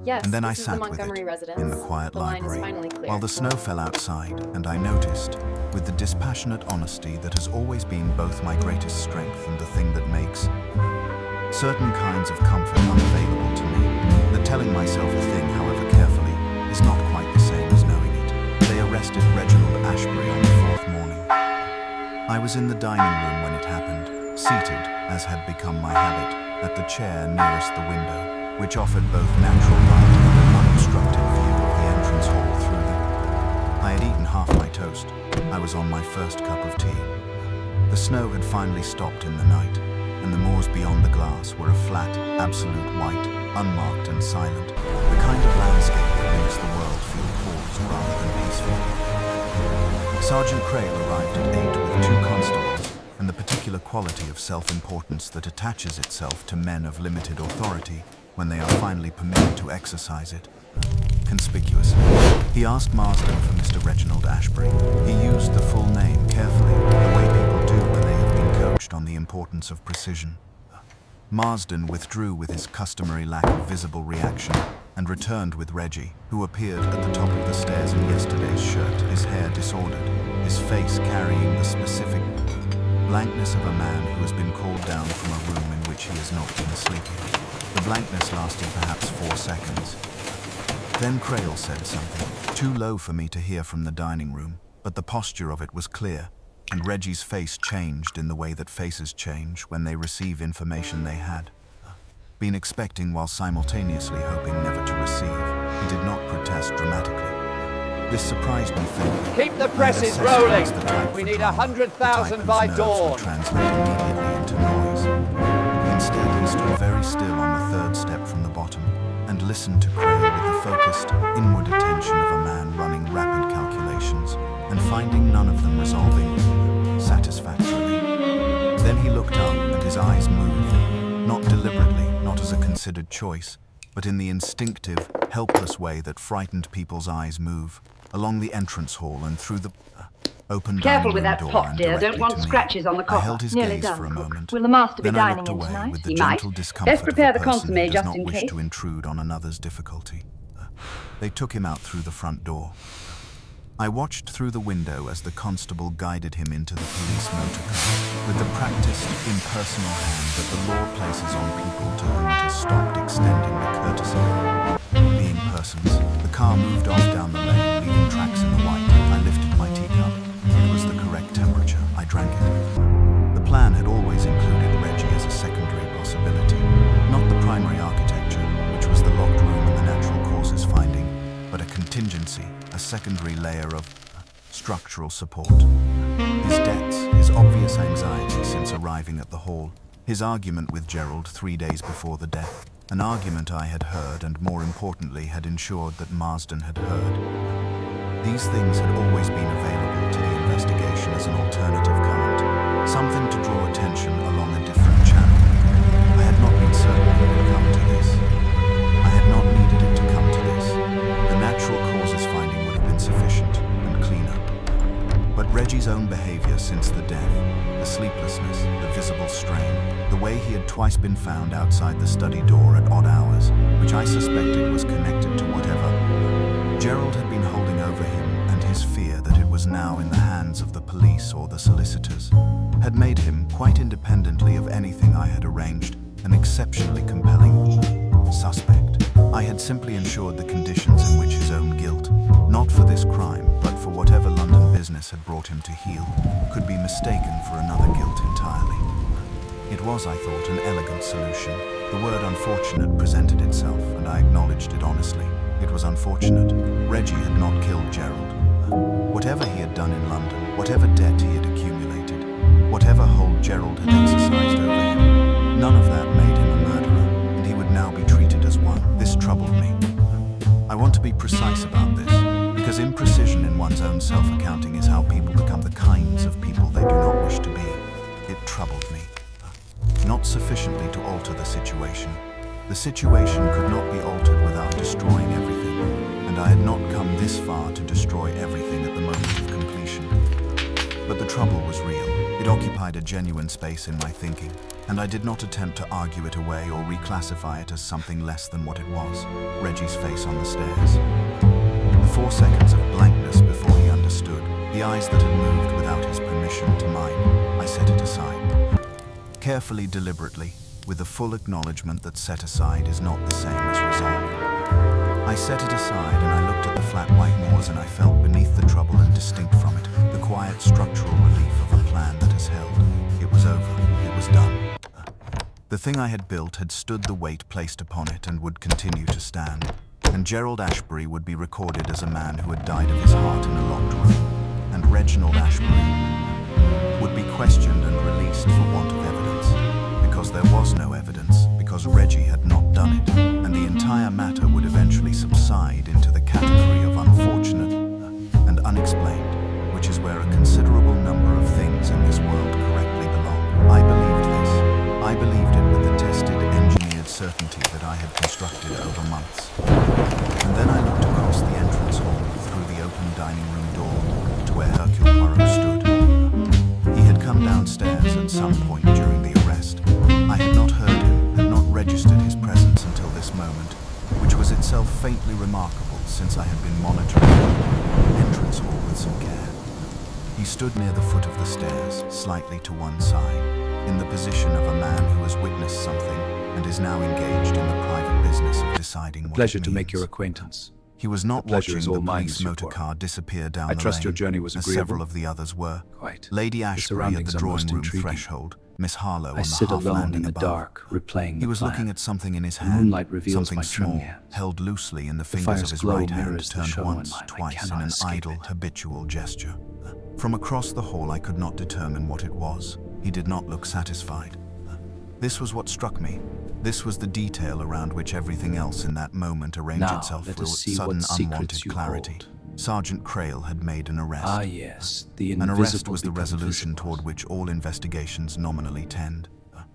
Yes, And then I this is the sat with Montgomery it residence. in the quiet The line is library finally clear. while the snow fell outside, and I noticed, with the dispassionate honesty that has always been both my greatest strength and the thing that makes certain kinds of comfort unavailable to me, that telling myself a thing, however carefully, is not quite the same as knowing it. They arrested Reginald Ashbury on the fourth morning. I was in the dining room when it happened, seated, as had become my habit, at the chair nearest the window, which offered both natural light and an unobstructed view of the entrance hall through them. I had eaten half my toast. I was on my first cup of tea. The snow had finally stopped in the night, and the moors beyond the glass were a flat, absolute white, unmarked and silent, the kind of landscape that makes the world feel paused rather than peaceful. Sergeant Crail arrived at 8 with 2 constables, and the particular quality of self-importance that attaches itself to men of limited authority when they are finally permitted to exercise it. Conspicuously. He asked Marsden for Mr. Reginald Ashbury. He used the full name carefully, the way people do when they have been coached on the importance importance of precision. Marsden withdrew with his customary lack of visible reaction and returned with Reggie, who appeared at the top of the stairs in yesterday's shirt, his hair disordered, his face carrying the specific blankness of a man who has been called down from a room in which he has not been sleeping. The blankness lasted perhaps 4 seconds. Then Crail said something, too low for me to hear from the dining room, but the posture of it was clear, and Reggie's face changed in the way that faces change when they receive information they had been expecting while simultaneously hoping never to receive. He did not protest dramatically. This surprised me faintly. Keep the presses rolling. We need 100,000 by dawn. Translate immediately into noise. Instead, he stood very still on the third step from the bottom and listened to Crail with the focused, inward attention of a man running rapid calculations and finding none of them resolving satisfactorily. Then he looked up and his eyes moved, not deliberately, not as a considered choice, but in the instinctive, helpless way that frightened people's eyes move, along the entrance hall and through the open Careful dining with room that door pot, and dear. directly Don't want to me. scratches on the I copper. held his Nearly gaze done, for a cook. moment. Will the master be Then I dining looked in away tonight? with the He gentle might. discomfort Best prepare of a the person consommé who does just not in wish case. to intrude on another's difficulty. They took him out through the front door. I watched through the window as the constable guided him into the police motor car, with the practiced, impersonal hand that the law places on people to whom it has stopped extending the courtesy. Being persons, the car moved off down the lane, leaving tracks in the white. I lifted my teacup. It was the correct temperature. I drank it. The plan had always included Reggie as a secondary possibility, not the primary architecture, which was the locked room and the natural causes finding, but a contingency, a secondary layer of structural support. His debts, his obvious anxiety since arriving at the hall, his argument with Gerald 3 days before the death, an argument I had heard and, more importantly, had ensured that Marsden had heard. These things had always been available to the investigation as an alternative current, something to draw attention along a different channel. I had not been certain it would come to this. I had not needed it to come to this. The natural causes finding would have been sufficient and cleaner. But Reggie's own behavior since the death, the sleeplessness, the visible strain, the way he had twice been found outside the study door at odd hours, which I suspected was connected to whatever Gerald had been holding over him, and his fear that it was now in the hands of the police or the solicitors, had made him, quite independently of anything I had arranged, an exceptionally compelling suspect. I had simply ensured the conditions in which his own guilt, not for this crime, but for whatever London business had brought him to heel, could be mistaken for another guilt entirely. It was, I thought, an elegant solution. The word unfortunate presented itself, and I acknowledged it honestly. It was unfortunate. Reggie had not killed Gerald. Whatever he had done in London, whatever debt he had accumulated, whatever hold Gerald had exercised over him, none of that made him a murderer, and he would now be treated as one. This troubled me. I want to be precise about this, because imprecision in one's own self-accounting is how people become the kinds of people they do not wish to be. It troubled me. Not sufficiently to alter the situation. The situation could not be altered without destroying everything, and I had not come this far to destroy everything at the moment of completion. But the trouble was real. It occupied a genuine space in my thinking, and I did not attempt to argue it away or reclassify it as something less than what it was, Reggie's face on the stairs. The 4 seconds of blankness before he understood, the eyes that had moved without his permission to mine, I set it aside. Carefully, deliberately, with the full acknowledgement that set aside is not the same as resolve. I set it aside and I looked at the flat white moors and I felt beneath the trouble and distinct from it, the quiet structural relief of a plan that has held. It was over. It was done. The thing I had built had stood the weight placed upon it and would continue to stand, and Gerald Ashbury would be recorded as a man who had died of his heart in a locked room, and Reginald Ashbury would be questioned and released for want of evidence, because there was no evidence, because Reggie had not done it, and the entire matter would eventually subside into the category of unfortunate and unexplained, which is where a considerable number of things in this world correctly belong. I believed this. I believed it with the tested, engineered certainty that I had constructed over months. And then I looked across the entrance hall through the open dining room door to where Hercule Poirot stood. He had come downstairs at some point during the faintly remarkable since I had been monitoring the entrance hall with some care. He stood near the foot of the stairs, slightly to one side, in the position of a man who has witnessed something and is now engaged in the private business of deciding what it Pleasure to means. make your acquaintance. He was not The pleasure watching is the all mine, police Monsieur motor Poirot. car disappear down I the trust lane, your journey was as agreeable. several of the others were. Quite. Lady The Ashbury at surroundings the are drawing most room intriguing. threshold, Miss Harlow on I the sit half alone landing in the above. dark, replaying He the was plan. looking at something in his The hand, moonlight reveals something my trembling small, hands. held loosely in the The fingers fire's of his glow right hand, mirrors the turned show once, in mine. I twice in cannot an escape idle, it. habitual gesture. From across the hall I could not determine what it was. He did not look satisfied. This was what struck me. This was the detail around which everything else in that moment arranged Now, itself let with us see sudden, what secrets unwanted you clarity. hold. Sergeant Crail had made an arrest. Ah, yes, the An invisible arrest was the become resolution visible. toward which all investigations nominally tend.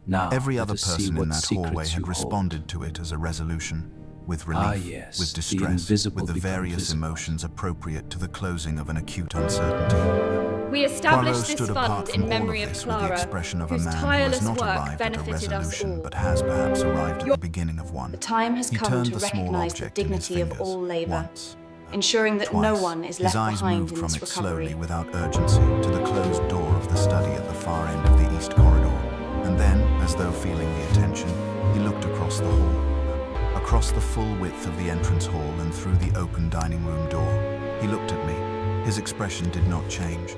Now, Every let other us see person what in that secrets hallway you had hold. responded to it as a resolution, with relief, Ah, yes, with the distress, invisible with the become various visible. emotions appropriate to the closing of an acute uncertainty. We established Poirot this stood apart fund from in all memory of of this with the Clara, expression of a whose man who has tireless not work arrived at a benefited us resolution, all. but has perhaps arrived at the beginning of one. The time has He come turned to the small recognise the object in his dignity of fingers, all labour, once, ensuring that twice. no one is His left eyes behind moved in from this it slowly, recovery. without urgency, to the closed door of the study at the far end of the east corridor. And then, as though feeling the attention, he looked across the hall. Across the full width of the entrance hall and through the open dining room door. He looked at me. His expression did not change.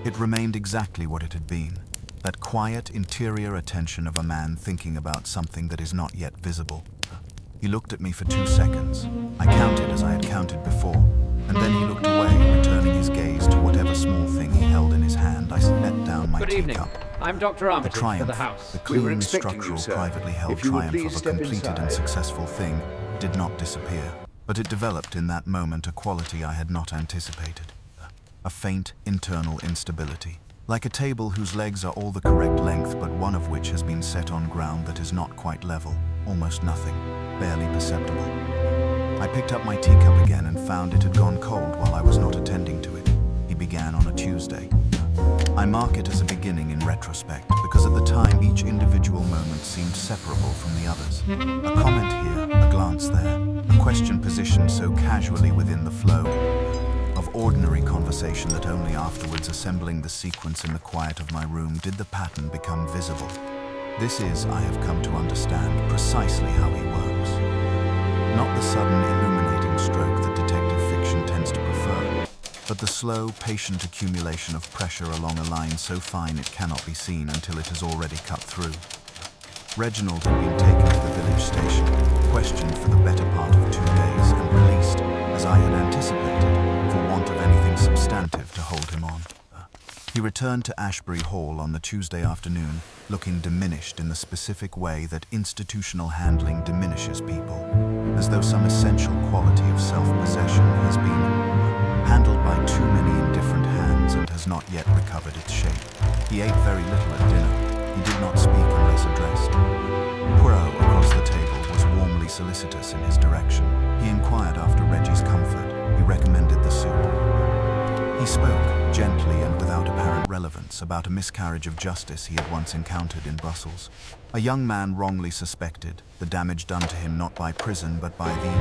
It remained exactly what it had been. That quiet, interior attention of a man thinking about something that is not yet visible. He looked at me for 2 seconds. I counted as I had counted before, and then he looked away, returning his gaze to whatever small thing he held in his hand. I set down my Good evening. teacup. I'm Dr. The Armitage for triumph, the house. the We were clean, expecting you, structural, sir. privately held If you would triumph please of a step completed and inside. successful thing did not disappear, but it developed in that moment a quality I had not anticipated. A faint, internal instability. Like a table whose legs are all the correct length, but one of which has been set on ground that is not quite level, almost nothing, barely perceptible. I picked up my teacup again and found it had gone cold while I was not attending to it. He began on a Tuesday. I mark it as a beginning in retrospect, because at the time each individual moment seemed separable from the others. A comment here, a glance there, a question positioned so casually within the flow of ordinary conversation that only afterwards, assembling the sequence in the quiet of my room, did the pattern become visible. This is, I have come to understand, precisely how he works. Not the sudden, illuminating stroke that detective fiction tends to prefer, but the slow, patient accumulation of pressure along a line so fine it cannot be seen until it has already cut through. Reginald had been taken to the village station, questioned for the better part of 2 days, and released, as I had anticipated, for want of anything substantive to hold him on. He returned to Ashbury Hall on the Tuesday afternoon, looking diminished in the specific way that institutional handling diminishes people, as though some essential quality of self-possession has been handled by too many indifferent hands and has not yet recovered its shape. He ate very little at dinner. He did not speak unless addressed. Poirot, across the table, was warmly solicitous in his direction. He inquired after Reggie's comfort. He recommended the soup. He spoke, gently and without apparent relevance, about a miscarriage of justice he had once encountered in Brussels. A young man wrongly suspected, the damage done to him not by prison but by the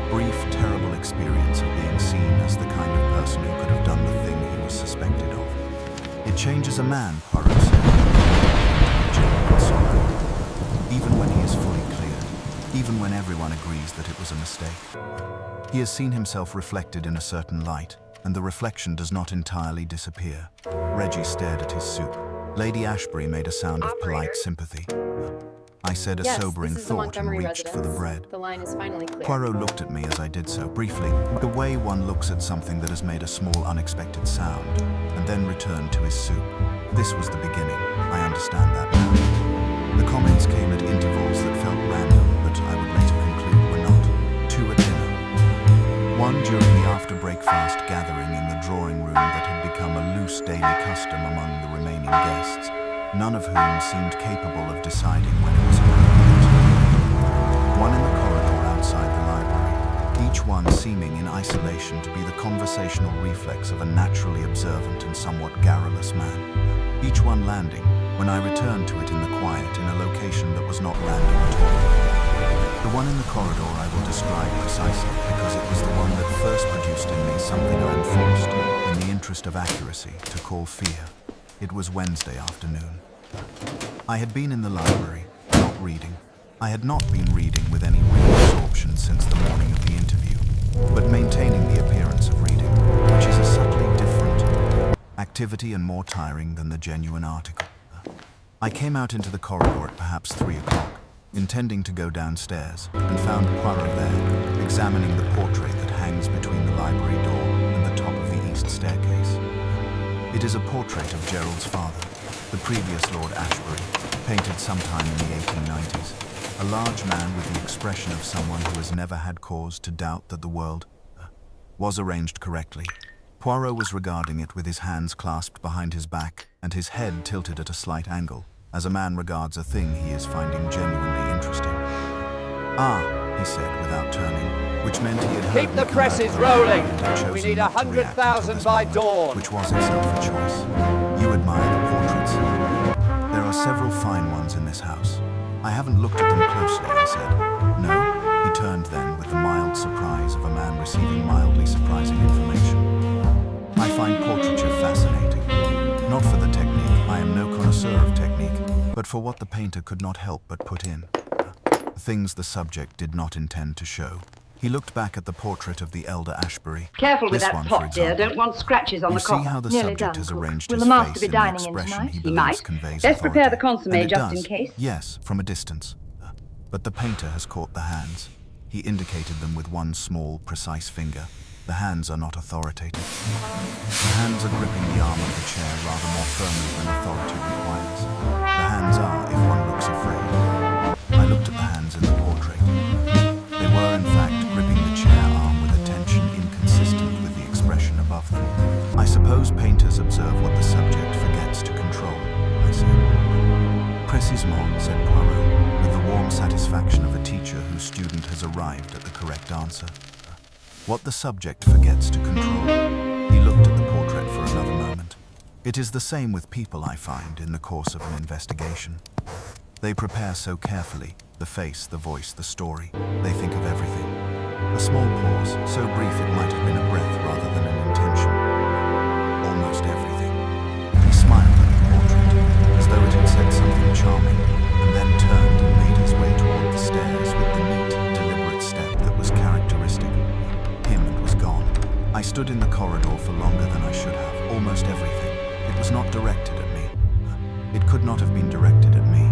brief, terrible experience of being seen as the kind of person who could have done the thing he was suspected of. It changes a man, Poirot said, into genuine sorrow, even when he is fully cleared, even when everyone agrees that it was a mistake. He has seen himself reflected in a certain light, and the reflection does not entirely disappear. Reggie stared at his soup. Lady Ashbury made a sound of polite sympathy. I said a sobering thought and reached for the bread. The line is finally clear. Poirot looked at me as I did so, briefly, the way one looks at something that has made a small, unexpected sound, and then returned to his soup. This was the beginning. I understand that now. The comments came at intervals that felt random, but I would later conclude were not. 2 at dinner. 1 during the after-breakfast gathering in the drawing room that had become a loose daily custom among the remaining guests, none of whom seemed capable of deciding when it was appropriate. 1 in the corridor outside the library, each one seeming in isolation to be the conversational reflex of a naturally observant and somewhat garrulous man. Each one landing, when I returned to it in the quiet, in a location that was not random at all. The one in the corridor I will describe precisely because it was the one that first produced in me something I am forced, in the interest of accuracy, to call fear. It was Wednesday afternoon. I had been in the library, not reading. I had not been reading with any real absorption since the morning of the interview, but maintaining the appearance of reading, which is a subtly different activity and more tiring than the genuine article. I came out into the corridor at perhaps 3 o'clock, intending to go downstairs, and found Poirot there, examining the portrait that hangs between the library door and the top of the east staircase. It is a portrait of Gerald's father, the previous Lord Ashbury, painted sometime in the 1890s, a large man with the expression of someone who has never had cause to doubt that the world was arranged correctly. Poirot was regarding it with his hands clasped behind his back and his head tilted at a slight angle, as a man regards a thing he is finding genuinely interesting. "Ah," he said without turning, which meant he had heard Keep me the come presses out loud rolling. and had chosen We need not to react 100,000 until this by moment, dawn. which was itself a choice. "You admire the portraits? There are several fine ones in this house. I haven't looked at them closely," I said. "No?" He turned then with the mild surprise of a man receiving mildly surprising information. "I find portraiture fascinating. Not for the technique, I am no connoisseur of technique, but for what the painter could not help but put in. Things the subject did not intend to show." He looked back at the portrait of the elder Ashbury. Careful with This that one, pot, for dear. example. Don't want scratches on You the see copper. how the Nearly subject done, has cook. arranged Will his the master face be in the dining in expression tonight? he He believes might. conveys Best authority. prepare the consomme And it just does. in case. Yes, from a distance. But the painter has caught the hands. He indicated them with one small, precise finger. The hands are not authoritative. The hands are gripping the arm of the chair rather more firmly than authority requires. The hands are, if one looks afraid. I looked at the hands in the portrait. They were, in fact, gripping the chair arm with a tension inconsistent with the expression above them. "I suppose painters observe what the subject forgets to control," I said. "Précisément," said Poirot, with the warm satisfaction of a teacher whose student has arrived at the correct answer. "What the subject forgets to control." He looked at the portrait for another moment. "It is the same with people, I find, in the course of an investigation. They prepare so carefully, the face, the voice, the story. They think of everything. A small pause, so brief it might have been a breath rather than an intention. Almost everything." He smiled at the portrait, as though it had said something charming, and then turned and made his way toward the stairs with the neat, deliberate step that was characteristic. Him and was gone. I stood in the corridor for longer than I should have. Almost everything. It was not directed at me. It could not have been directed at me.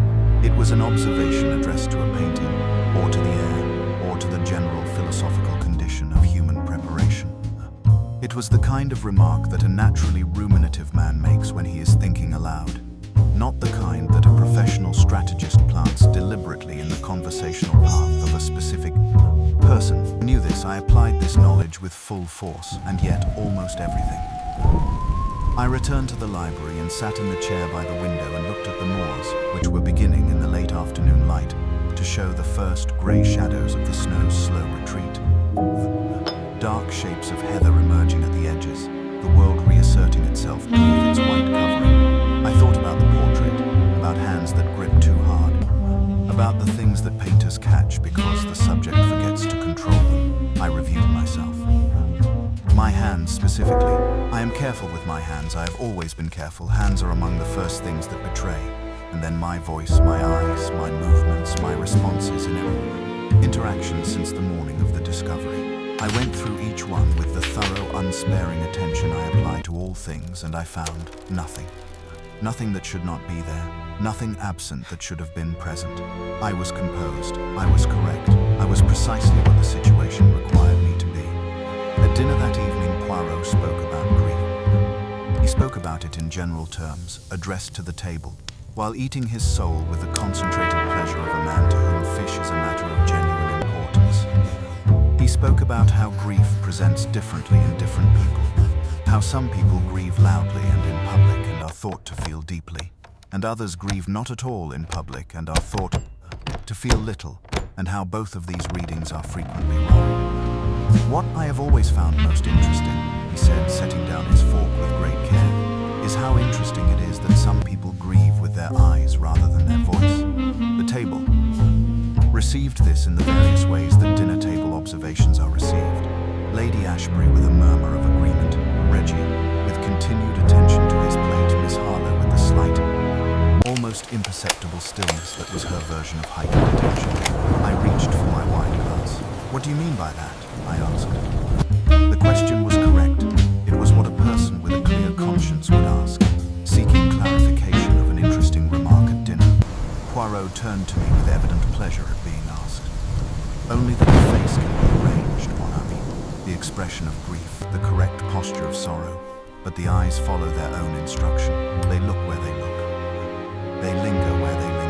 It was an observation addressed to a painting, or to the air, or to the general philosophical condition of human preparation. It was the kind of remark that a naturally ruminative man makes when he is thinking aloud, not the kind that a professional strategist plants deliberately in the conversational path of a specific person. I knew this. I applied this knowledge with full force, and yet almost everything. I returned to the library and sat in the chair by the window and looked at the moors, which were beginning in the late afternoon light to show the first grey shadows of the snow's slow retreat. Dark shapes of heather emerging at the edges, the world reasserting itself beneath its white covering. I thought about the portrait, about hands that grip too hard, about the things that painters catch because the subject forgets to control them. I reviewed myself. My hands, specifically. I am careful with my hands. I have always been careful. Hands are among the first things that betray. And then my voice, my eyes, my movements, my responses in every interaction since the morning of the discovery. I went through each one with the thorough, unsparing attention I apply to all things, and I found nothing. Nothing that should not be there. Nothing absent that should have been present. I was composed. I was correct. I was precisely what the situation required me to be. At dinner that evening, Poirot spoke about grief. He spoke about it in general terms, addressed to the table, while eating his soul with the concentrated pleasure of a man to whom fish is a matter of genuine importance. He spoke about how grief presents differently in different people, how some people grieve loudly and in public and are thought to feel deeply, and others grieve not at all in public and are thought to feel little, and how both of these readings are frequently wrong. "What I have always found most interesting," he said, setting down his fork with great care, "is how interesting it is that some people grieve with their eyes rather than their voice." The table Received this in the various ways that dinner table observations are received. Lady Ashbury with a murmur of agreement, Reggie with continued attention to his plate, Miss Harlow with the slight, almost imperceptible stillness that was her version of heightened attention. I reached for my wine glass. "What do you mean by that?" I asked. The question was correct. It was what a person with a clear conscience would ask, seeking clarification of an interesting remark at dinner. Poirot turned to me with evident pleasure at being asked. Only that the face can be arranged, mon ami, the expression of grief, the correct posture of sorrow, but the eyes follow their own instruction. They look where they look. They linger where they linger.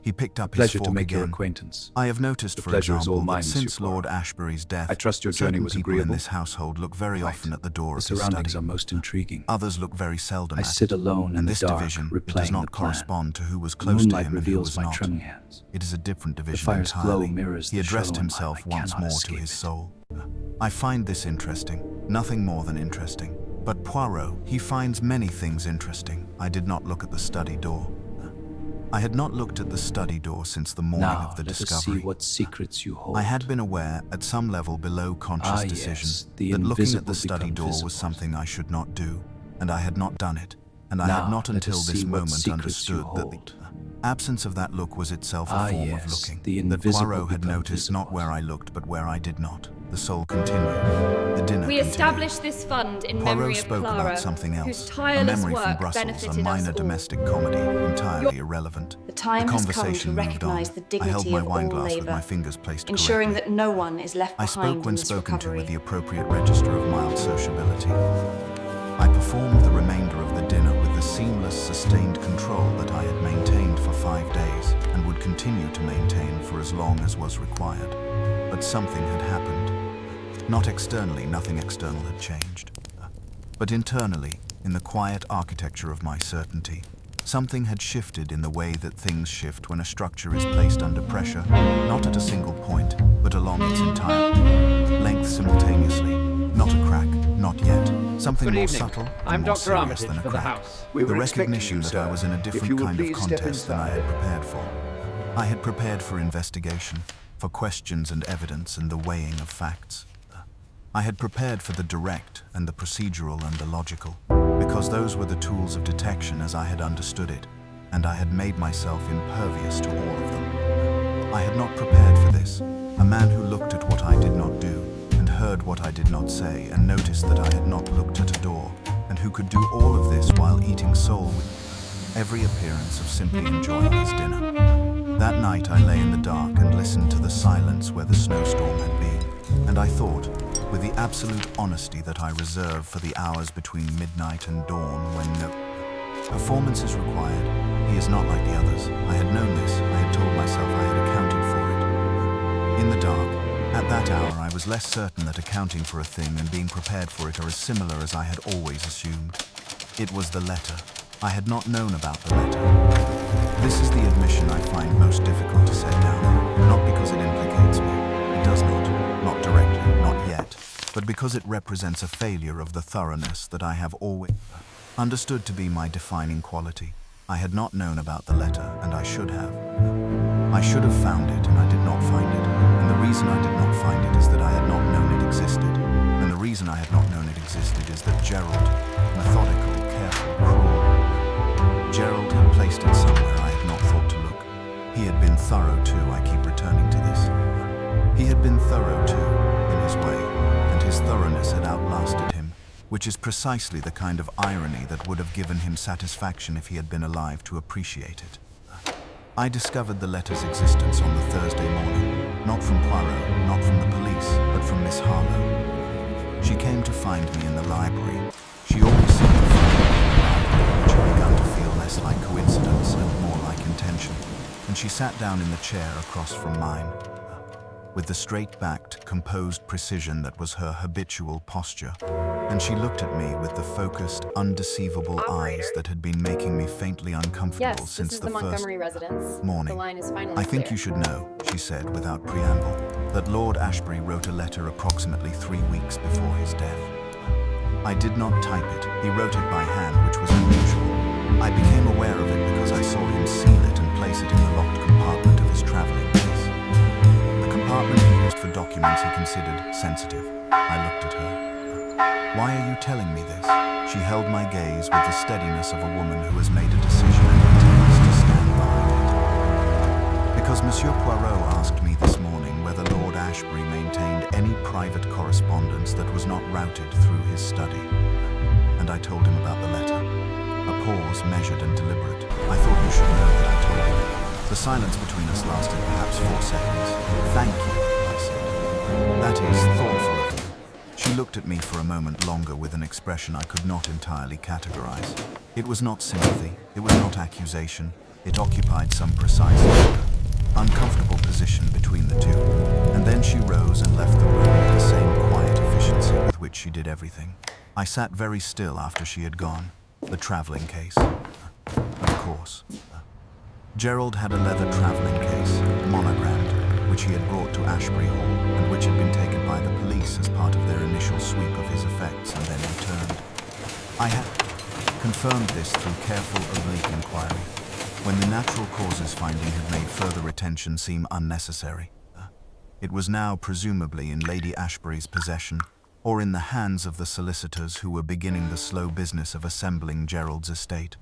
He picked up his Pleasure fork to make again. your acquaintance. I have noticed, for pleasure is all example, mine, that Monsieur since Lord Poirot. Ashbury's death, I trust your journey certain was people in agreeable. this household look very often at the door The of his surroundings study. are most intriguing. Others look very seldom I at sit it. alone in And the this dark, division, it replaying does the not plan. correspond to who was The close to moonlight him and who reveals was my not. trembling hands. It is a different division fire's glow entirely. mirrors He the addressed shadow in my himself eye. once Cannot more to escape his it. soul. I find this interesting, nothing more than interesting. But Poirot, he finds many things interesting. I did not look at the study door. I had not looked at the study door since the morning Now, of the let us discovery. see what secrets you hold. I had been aware, at some level below conscious Ah, decision, yes, the that looking at the invisible study become door was visible. something I should not do, and I had not done it, and I had Now, not let until us this see what moment secrets you understood that the hold. absence of that look was itself a Ah, form yes, of looking, the that invisible Poirot had become noticed not visible. where I looked but where I did not. The soul continued. The dinner We continued. established this fund in memory Poirot of spoke Clara, about something whose else, a tireless memory from work Brussels, a benefited minor us all. domestic comedy, entirely irrelevant. The time has come to conversation moved recognise on. the I held dignity my of wine all glass with labour, my fingers placed ensuring correctly. that no one is left I behind spoke when in this spoken to recovery. with the appropriate register of mild sociability. I performed the remainder of the dinner with the seamless, sustained control that I had maintained for 5 days and would continue to maintain for as long as was required. But something had happened. Not externally, nothing external had changed. But internally, in the quiet architecture of my certainty, something had shifted in the way that things shift when a structure is placed under pressure, not at a single point, but along its entire length simultaneously. Not a crack, not yet. Something Good more evening. subtle I'm and more Dr. serious Armitage than a for the crack. house. We The were expecting recognition you, that sir. I was in a If different you would kind of please step contest than I had inside. prepared for. I had prepared for investigation, for questions and evidence and the weighing of facts. I had prepared for the direct and the procedural and the logical, because those were the tools of detection as I had understood it, and I had made myself impervious to all of them. I had not prepared for this, a man who looked at what I did not do, and heard what I did not say, and noticed that I had not looked at a door, and who could do all of this while eating soul with every appearance of simply enjoying his dinner. That night I lay in the dark and listened to the silence where the snowstorm had been, and I thought, with the absolute honesty that I reserve for the hours between midnight and dawn when no performance is required, he is not like the others. I had known this, I had told myself I had accounted for it. In the dark, at that hour I was less certain that accounting for a thing and being prepared for it are as similar as I had always assumed. It was the letter. I had not known about the letter. This is the admission I find most difficult to set down, not because it implicates me. It does not directly, not yet, but because it represents a failure of the thoroughness that I have always understood to be my defining quality. I had not known about the letter, and I should have. I should have found it, and I did not find it. And the reason I did not find it is that I had not known it existed. And the reason I had not known it existed is that Gerald, methodical, careful, cruel, Gerald had placed it somewhere I had not thought to look. He had been thorough too, I keep returning to this. He had been thorough too, in his way, and his thoroughness had outlasted him, which is precisely the kind of irony that would have given him satisfaction if he had been alive to appreciate it. I discovered the letter's existence on the Thursday morning, not from Poirot, not from the police, but from Miss Harlow. She came to find me in the library. She always seemed to find me in the library, which had begun to feel less like coincidence and more like intention, and she sat down in the chair across from mine, with the straight-backed, composed precision that was her habitual posture, and she looked at me with the focused, undeceivable eyes that had been making me faintly uncomfortable Yes, since this is the the first Montgomery residence. morning. The line is finally I think clear. you should know, she said without preamble, that Lord Ashbury wrote a letter approximately 3 weeks before his death. I did not type it. He wrote it by hand, which was unusual. I became aware of it because I saw him seal it and place it in the locked compartment of his traveling case. documents he considered sensitive. I looked at her. Why are you telling me this? She held my gaze with the steadiness of a woman who has made a decision and intends to stand behind it. Because Monsieur Poirot asked me this morning whether Lord Ashbury maintained any private correspondence that was not routed through his study. And I told him about the letter. A pause, measured and deliberate. I thought you should know that I told him. The silence between us lasted perhaps 4 seconds. Thank you, I said. That is thoughtful of you. She looked at me for a moment longer with an expression I could not entirely categorize. It was not sympathy, it was not accusation. It occupied some precise, uncomfortable position between the two. And then she rose and left the room with the same quiet efficiency with which she did everything. I sat very still after she had gone. The traveling case. Of course. Gerald had a leather traveling case, monogrammed, which he had brought to Ashbury Hall and which had been taken by the police as part of their initial sweep of his effects and then returned. I had confirmed this through careful oblique inquiry, when the natural causes finding had made further retention seem unnecessary. It was now presumably in Lady Ashbury's possession, or in the hands of the solicitors who were beginning the slow business of assembling Gerald's estate.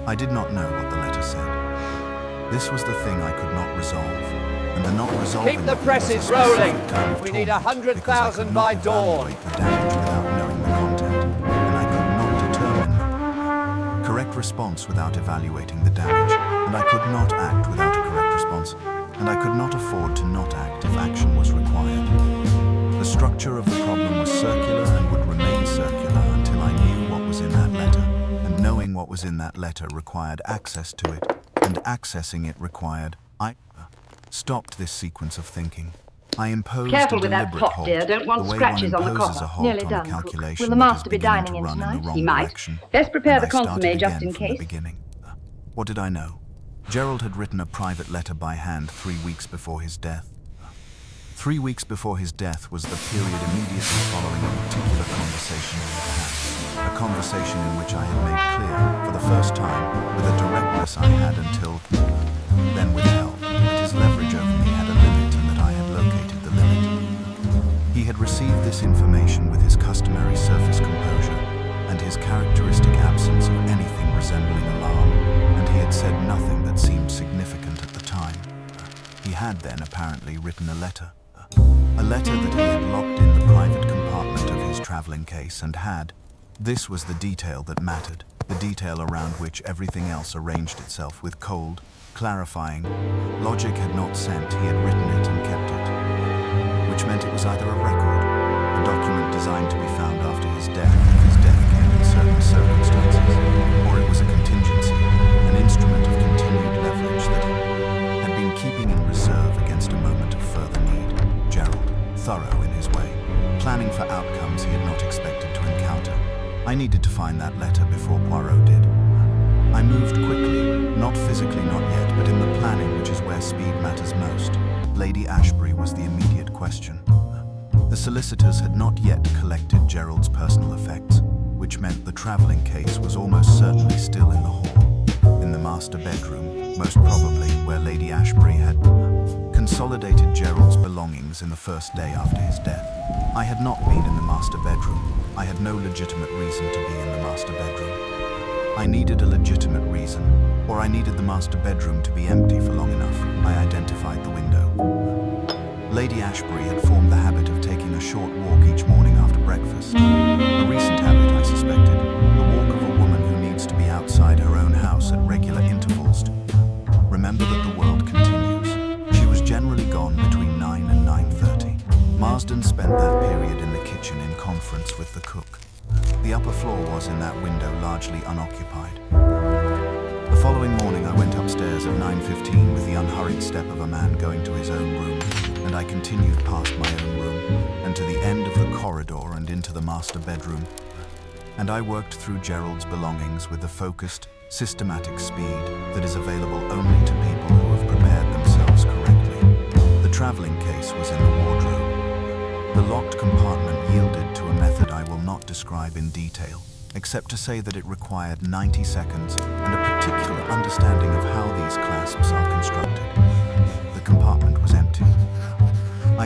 I did not know what the letter said. This was the thing I could not resolve, and the not resolving Keep the of it presses was a rolling. specific kind of We need torment, because I 100,000 could by not dawn. evaluate the damage without knowing the content, and I could not determine correct response without evaluating the damage, and I could not act without a correct response, and I could not afford to not act if action was required. The structure of the problem was circular and would remain circular until I knew what was in that letter, and knowing what was in that letter required access to it, and accessing it required. I stopped this sequence of thinking. I imposed Careful a with that deliberate pot, halt, dear. Don't want the way scratches one on the imposes copper. a halt Nearly on done, a cook. calculation Will the that is master be beginning dining to in run in tonight? the wrong He might. direction. Best prepare and the I started consommé just again in from the case. beginning. What did I know? Gerald had written a private letter by hand 3 weeks before his death. 3 weeks before his death was the period immediately following a particular conversation we had had. A conversation in which I had made clear, for the first time, with a directness I had until then withheld, that his leverage over me had a limit and that I had located the limit. He had received this information with his customary surface composure and his characteristic absence of anything resembling alarm, and he had said nothing that seemed significant at the time. He had then apparently written a letter. A letter that he had locked in the private compartment of his traveling case and had. This was the detail that mattered, the detail around which everything else arranged itself with cold, clarifying. Logic had not sent, he had written it and kept it. Which meant it was either a record, a document designed to be found after his death if his death came in certain circumstances, or it was a contingency, an instrument of continued leverage that he had been keeping in reserve against a moment of further need. Gerald, thorough in his way, planning for outcomes he had not expected to encounter. I needed to find that letter before Poirot did. I moved quickly, not physically not yet, but in the planning, which is where speed matters most. Lady Ashbury was the immediate question. The solicitors had not yet collected Gerald's personal effects, which meant the traveling case was almost certainly still in the hall, in the master bedroom, most probably where Lady Ashbury had consolidated Gerald's belongings in the first day after his death. I had not been in the master bedroom. I had no legitimate reason to be in the master bedroom. I needed a legitimate reason, or I needed the master bedroom to be empty for long enough. I identified the window. Lady Ashbury had formed the habit of taking a short walk each morning after breakfast. A recent habit, I suspected, the walk of a woman who needs to be outside her own house at regular intervals. Remember that the world continues. She was generally gone between 9 and 9:30. Marsden spent that period in the kitchen in conference with the cook. The upper floor was, in that window, largely unoccupied. The following morning I went upstairs at 9:15 with the unhurried step of a man going to his own room, and I continued past my own room, and to the end of the corridor and into the master bedroom, and I worked through Gerald's belongings with the focused, systematic speed that is available only to people who have prepared themselves correctly. The traveling case was in the wardrobe. The locked compartment yielded to a method I will not describe in detail, except to say that it required 90 seconds and a particular understanding of how these clasps are constructed. The compartment was empty. I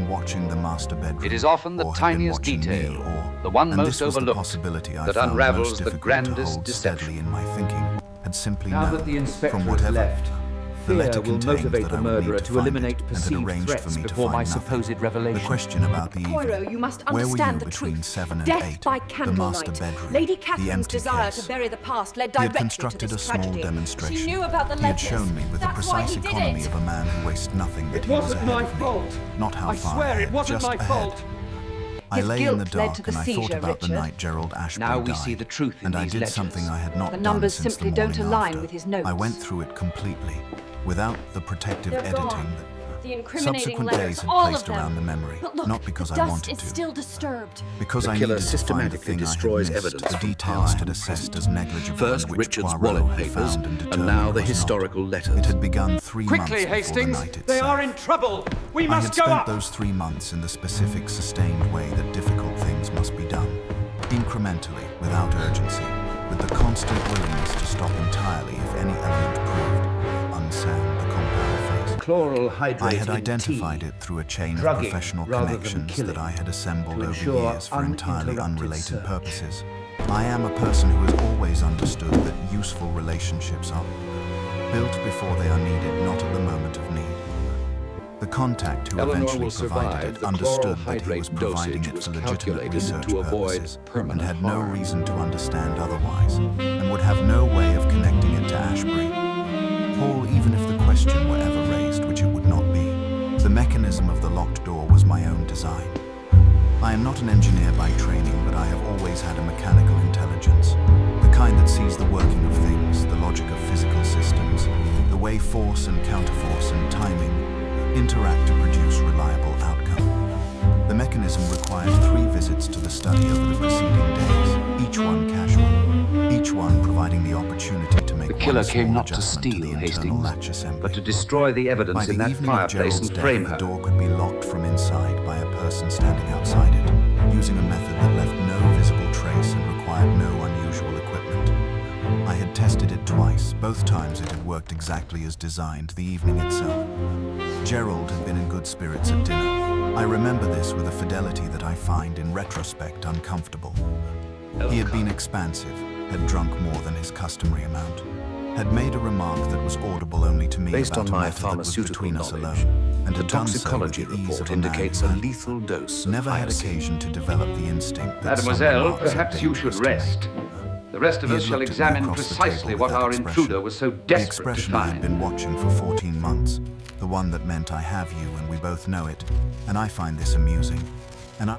been watching the master bedroom. It is often the or had been tiniest watching me, detail, or, the one and most this was the overlooked, possibility I that found unravels most the difficult to grandest hold deception. steadily in my thinking, had simply Now known that the inspector from has whatever left, The letter Fear will contained motivate that the I would murderer need to to find eliminate it, and had perceived arranged for threats me to before my find nothing. supposed revelation. The question about the evening. Poirot, you must Where were understand you the between truth. 7 and Death 8? by The candlelight. master bedroom. Lady The Catherine's empty desire case. to bury the past led He had directly to constructed this a small tragedy. demonstration. She knew about the He had letters. shown me with the That's why precise he did economy it. of a man who wastes nothing that It he was wasn't ahead my of me. fault. Not how I far swear ahead, it wasn't just my ahead. fault. I His lay in the guilt led dark to the and I thought seizure, about the Richard. night Gerald Ashbury Now we died, see the truth in and I these did letters. something I had not The done numbers since simply the don't morning align after. with his notes. I went through it completely, without the protective They're editing gone. that The incriminating subsequent letters, days had all placed of them. around the memory, But look, not because the I dust wanted is to, still disturbed. because The I killer needed to find the systematically thing destroys I had missed, evidence the from detail I past had and assessed present. as negligible, First and which Richard's Poirot wallet had papers, found and and determined now the was not. historical letters. It had begun 3 months Quickly, before Hastings! the night itself. They are in trouble! We I had must go spent up! those 3 months in the specific, sustained way that difficult things must be done. Incrementally, without urgency, with the constant willingness to stop entirely if any element proved unsound the compound first. Chloral hydrate I had in identified tea. it through a chain of Drugging professional rather than connections killing, that I had assembled to over ensure years for entirely uninterrupted unrelated service. purposes. I am a person who has always understood that useful relationships are built before they are needed, not at the moment of need. The contact who Eleanor eventually will provided survive. it The understood chloral that he was hydrate providing dosage it was for legitimate calculated research to avoid purposes and permanent had no harm. reason to understand otherwise, and would have no way of connecting it to Ashbury Hall, even if the question were ever raised, which it would not be. The mechanism of the locked door was my own design. I am not an engineer by training, but I have always had a mechanical intelligence, the kind that sees the working of things, the logic of physical systems, the way force and counterforce and timing interact to produce reliable outcome. The mechanism required 3 visits to the study over the preceding days, each one casual, each one providing the opportunity to make The killer one came small not to adjustment steal, the internal Hastings, latch assembly. But to destroy the By evidence the in that evening of fireplace Gerald's and death, frame the her. door could be locked from inside by a person standing outside it, using a method that left no visible trace and required no unusual equipment. I had tested it twice. Both times it had worked exactly as designed, the evening itself. Gerald had been in good spirits at dinner. I remember this with a fidelity that I find, in retrospect, uncomfortable. He had been expansive, had drunk more than his customary amount, had made a remark that was audible only to me Based about on a my matter that was pharmaceutical between us knowledge, alone, and the had done so with toxicology the ease report of a man indicates a who had lethal dose of never had hyoscine. occasion to develop the instinct that some Mademoiselle, remarks are perhaps you should dangerous to make. rest. The rest of He us had shall looked at me examine across the precisely table what with that our expression. intruder was so The desperate to expression I had find. been watching for 14 months, the one that meant I have you and we both know it, and I find this amusing. And I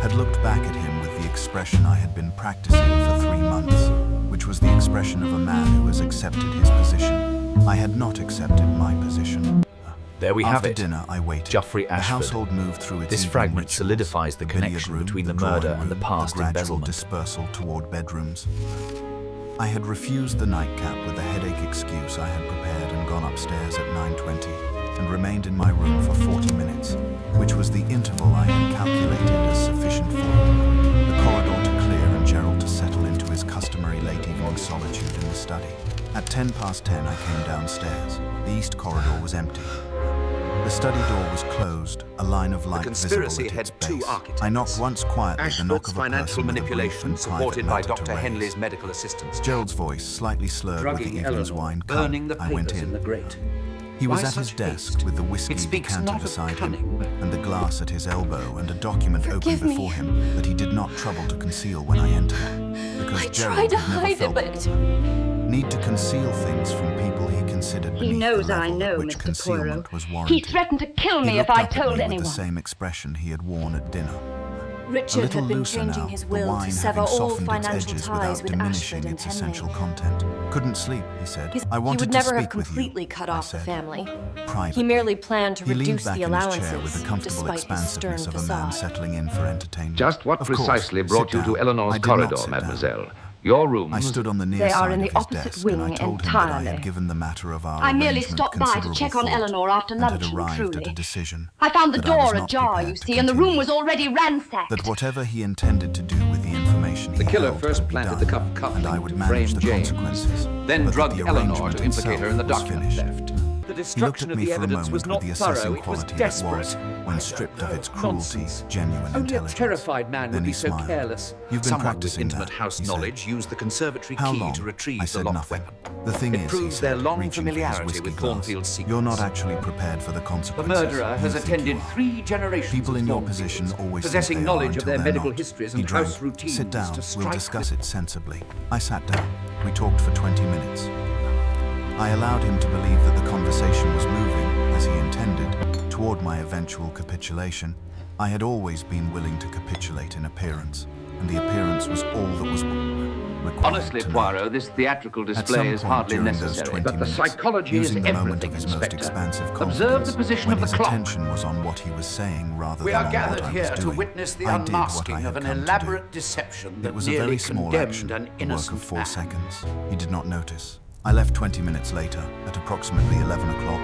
had looked back at him with the expression I had been practicing for 3 months, which was the expression of a man who has accepted his position. I had not accepted my position. There we have After it. dinner, I waited. Geoffrey The Ashford. household moved through its This evening fragment rituals. solidifies the billiard connection room, between the drawing murder and the room, past gradual embezzlement. dispersal toward bedrooms. I had refused the nightcap with the headache excuse I had prepared and gone upstairs at 9:20 and remained in my room for 40 minutes, which was the interval I had calculated as sufficient for the corridor to clear and Gerald to settle into his customary late evening solitude in the study. At 10:10 I came downstairs. The east corridor was empty. The study door was closed, a line of light conspiracy visible at its had 2 base. architects. I knocked once quietly, the knock Ashford's of a financial person with a brief manipulation, and private supported by matter to Dr. raise. Henley's medical assistance. Gerald's voice, slightly slurred with the Drugging evening's Eleanor, wine cup. burning the I went papers in the in. grate. He was Why at his such desk haste? with the whiskey It speaks decanter not of beside cunning, him but- and the glass at his elbow and a document Forgive open me. before him that he did not trouble to conceal when I entered. Because I Gerald tried to had never hide it, felt but need to conceal things from people he considered He beneath knows the I level know, at which Mr. concealment Poirot. was He warranted. threatened to kill He me if looked I up at told me anyone. with the same expression he had worn at dinner. A Richard little had been looser changing now, his the will wine to sever having all softened its financial edges ties without with diminishing Ashford and its essential Henley. content. Couldn't sleep, he said. I He wanted would to never have speak with you, completely cut I off the said. family. Privately. He merely planned to He leaned reduce back the in his chair allowances, with the comfortable despite his stern expansiveness of a man facade. settling in for entertainment. Just what Of course, precisely sit brought you down. to Eleanor's I did not corridor, sit down. mademoiselle? Your rooms... I stood on the near They are side in of the his opposite desk, and I wing told him that I entirely. had given the matter of our I merely arrangement stopped by to considerable check on thought Eleanor after and had luncheon, arrived truly. at a decision I found the that I was door not ajar, prepared you to see, and the continue. room was already ransacked. That whatever he intended to do with the information he The killer held first would be planted done, the cup and I cufflink would to manage frame the James, consequences. then but that drugged the Eleanor arrangement to implicate her in the itself was document finished. theft. The He looked destruction at of me the for a evidence was moment with not the assessing thorough, it was quality that was, desperate. when stripped of its cruelty, Nonsense. genuine Only a intelligence. terrified man Then would he be so smiled. careless. You've been Someone with practicing intimate that, house he said. knowledge used the conservatory How key long? to retrieve I the said locked nothing. weapon. The thing It is, proves he their said, long reaching for his familiarity whiskey with glass, Thornfield's secrets. you're not actually prepared for the The consequences. murderer has You think attended you are. 3 generations People of in your Thornfields, position always possessing think they are knowledge of until their they're medical not. histories He and drank. house routines Sit down, to we'll strike discuss it sensibly. I sat down. We talked for 20 minutes. I allowed him to believe that the conversation was moving, as he intended, toward my eventual capitulation. I had always been willing to capitulate in appearance, and the appearance was all that was required Honestly, tonight. Poirot, this theatrical At display some is point hardly during those necessary. 20 But the minutes, psychology is using the moment everything, of his most Inspector. expansive Observe confidence, the position when of the his clock. attention was on what he was saying rather We than are on gathered what I here was to doing. witness the I did what I unmasking had of an come to do. elaborate deception that It was a nearly very small condemned action, an a work innocent of 4 man. seconds. He did not notice. I left 20 minutes later, at approximately 11 o'clock.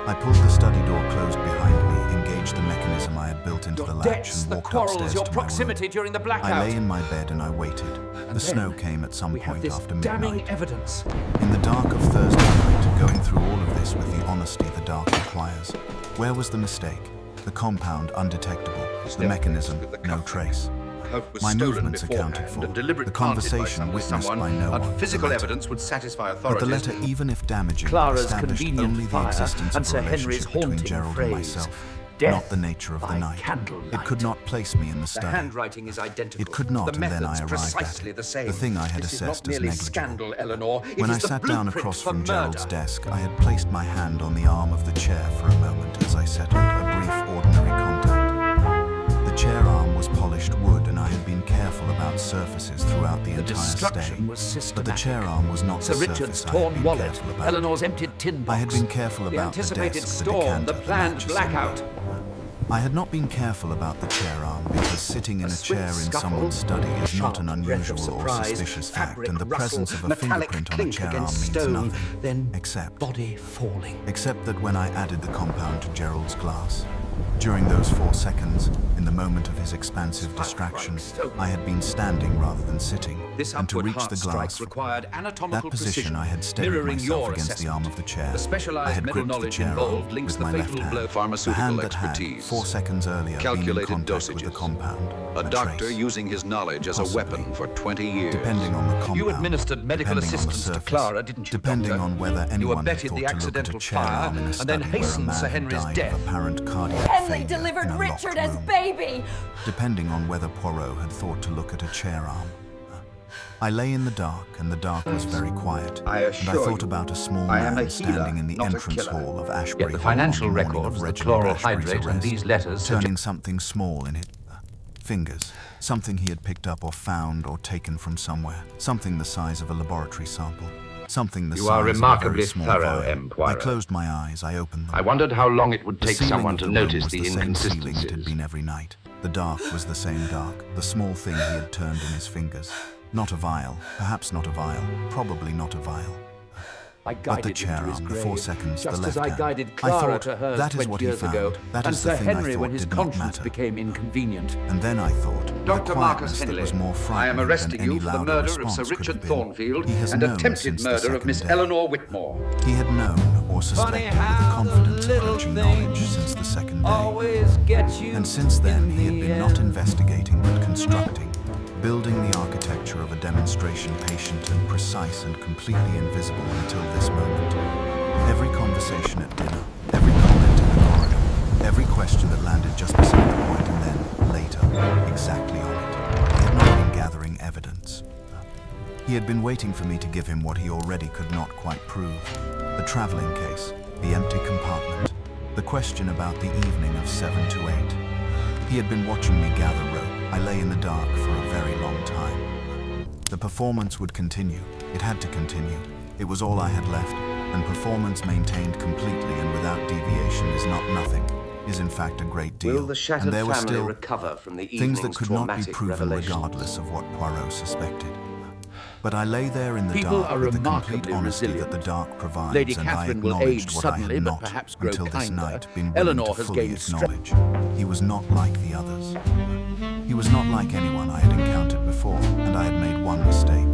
I pulled the study door closed behind me, engaged the mechanism I had built into the Your latch, debts, and the walked quarrels, upstairs your to my proximity room. during the blackout. I lay in my bed and I waited. The then snow came at some we have point this after damning midnight. evidence. In the dark of Thursday night, going through all of this with the honesty the dark requires, where was the mistake? The compound undetectable, the mechanism no trace. My movements accounted for, the conversation witnessed by no one, Physical the letter. evidence would satisfy But the authorities. letter, even if damaging, Clara's established convenient only the fire existence and of Sir a Henry's relationship between haunting Gerald phrase, and myself, "Death not the nature of the by night. candlelight." It could not place me in the The study. handwriting is identical. It could not, The and then I methods arrived precisely at the it. same. The thing I had This is assessed not as merely negligible. scandal, Eleanor. It When is I the sat down blueprint across for from Gerald's murder. desk, I had placed my hand on the arm of the chair for a moment as I settled a brief ordinary contact. The chair arm was polished wood, and I had been careful about surfaces throughout the The entire destruction stay. was But the systematic. chair arm was not Sir the Richard's surface I had torn been wallet, careful about. Eleanor's emptied tin box. I had been careful the about the anticipated desk, the storm, decanter, the the planned match blackout. I had not been careful about the chair arm because sitting in a swift chair in scuffle, someone's study is not an sharp breath of unusual or surprise, suspicious fact, fabric and the presence rustle, of a metallic fingerprint on a clink chair arm against means stone, nothing, then except body falling. that when I added the compound to Gerald's glass. During those 4 seconds, in the moment of his expansive distraction, I had been standing rather than sitting, This and to upward reach heart the strike glass, required anatomical that position precision, I had steadied mirroring myself your against the assessment. arm of the chair. The I specialized had mental gripped the knowledge chair arm involved links with the my left fatal hand, blow. the Pharmaceutical hand that had, expertise. 4 seconds earlier, been in Calculated contact with the dosages. compound. A doctor trace. using his knowledge as a Possibly. weapon for 20 years. Depending on the compound. You administered medical depending on the assistance to surface, Clara, didn't you, Depending Doctor? on whether You anyone had abetted thought the to look at a accidental chair fire arm in a and study then where a hastened man Sir had Henry's died death. of apparent cardiac Henry failure delivered in a locked Richard as room. baby. Depending on whether Poirot had thought to look at a chair arm. I lay in the dark, and the dark was very quiet. I and I assure thought you, about a small I am man a standing healer, in the not a entrance killer. hall of Ashbury Yet the Hall financial on the morning records, of the Reginald chloral Ashbury's hydrate, and arrest, these letters turning something small in his fingers, something he had picked up or found or taken from somewhere, something the size of a laboratory sample, something the You size are of a remarkably very small thorough, vial. M. Poirot. I closed my eyes, I opened them. I wondered how long it would The take ceiling someone of to the room notice was the same ceiling it had inconsistencies. been every night. The dark was the same dark, the small thing he had turned in his fingers. Not a vial, perhaps not a vial, probably not a vial. I But guided the him chair to his arm, the grave, 4 seconds, just the left as I hand. guided I Clara thought, to hers that is 20 what he years ago, found. That and is the Sir thing I Henry thought when his did not conscience matter. became inconvenient. And then I thought, Dr. the Marcus quietness that Henley, was more I am frightening arresting than any you for the louder murder of Sir response could Richard have been. Thornfield He has and known attempted since the murder of second Miss day. Eleanor Whitmore. He had known or suspected with a confidence approaching knowledge since the second day. Always get you And since then, in he had the been not end. investigating but constructing, building the architecture of a demonstration patient and precise and completely invisible until this moment. Every conversation at dinner, every comment in the corridor, every question that landed just beside the point and then, later, exactly on it. He had not been gathering evidence. He had been waiting for me to give him what he already could not quite prove. The traveling case, the empty compartment, the question about the evening of 7 to 8. He had been watching me gather rope. I lay in the dark for a very long time. The performance would continue. It had to continue. It was all I had left, and performance maintained completely and without deviation is not nothing, is in fact a great deal. Will the shattered and there were family still recover from the things that evening's could not be traumatic proven revelations? regardless of what Poirot suspected. But I lay there in the People dark are with the complete remarkably honesty resilient. that the dark provides, Lady and I Catherine will acknowledged age what I suddenly, had but not, perhaps grow until this kinder. night, been willing Eleanor to has fully gained acknowledge. He was not like the others. He was not like anyone I had encountered before, and I had made one mistake.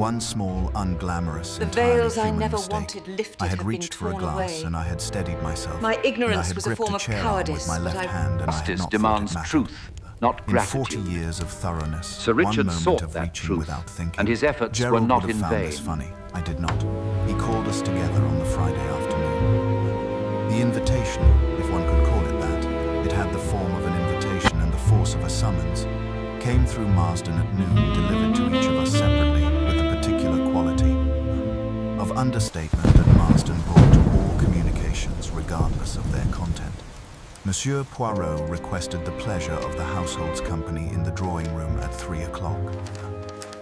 One small, unglamorous, The entirely veils I human never mistake. wanted lifted I had have reached been for a torn glass away. and I had steadied myself. My ignorance and I had was a gripped form of chair arm cowardice, with my but left I- hand, and I had Justice not thought demands it mattered. truth, not In 40 gratitude. years of thoroughness, Sir one Richard moment sought of that reaching truth, without thinking, and his efforts were Gerald not would have in found vain. this funny. I did not. He called us together on the Friday afternoon. The invitation, if one could call it that, it had the form of an invitation and the force of a summons, came through Marsden at noon, delivered to each of us separately, with the particular quality of understatement that Marsden brought to all communications, regardless of their content. Monsieur Poirot requested the pleasure of the household's company in the drawing room at 3 o'clock.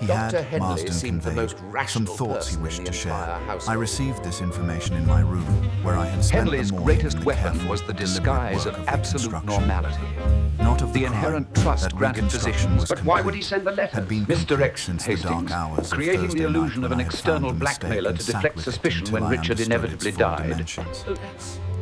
He Dr. had, Henley Marsden seemed the conveyed, most some rational thoughts he person in wished the to share. entire I household. received this information in my room, where I had spent Henley's the morning greatest in the weapon careful, was the deliberate disguise work of absolute reconstruction. normality. Not of The crime. inherent trust That granted reconstruction physicians. was But why would complete. he send the letters? Had been Misdirection, complete since the dark Hastings, hours of creating Thursday the illusion night of when an I had external found the mistake blackmailer and to sat deflect with it suspicion until when I Richard understood its inevitably full died. dimensions.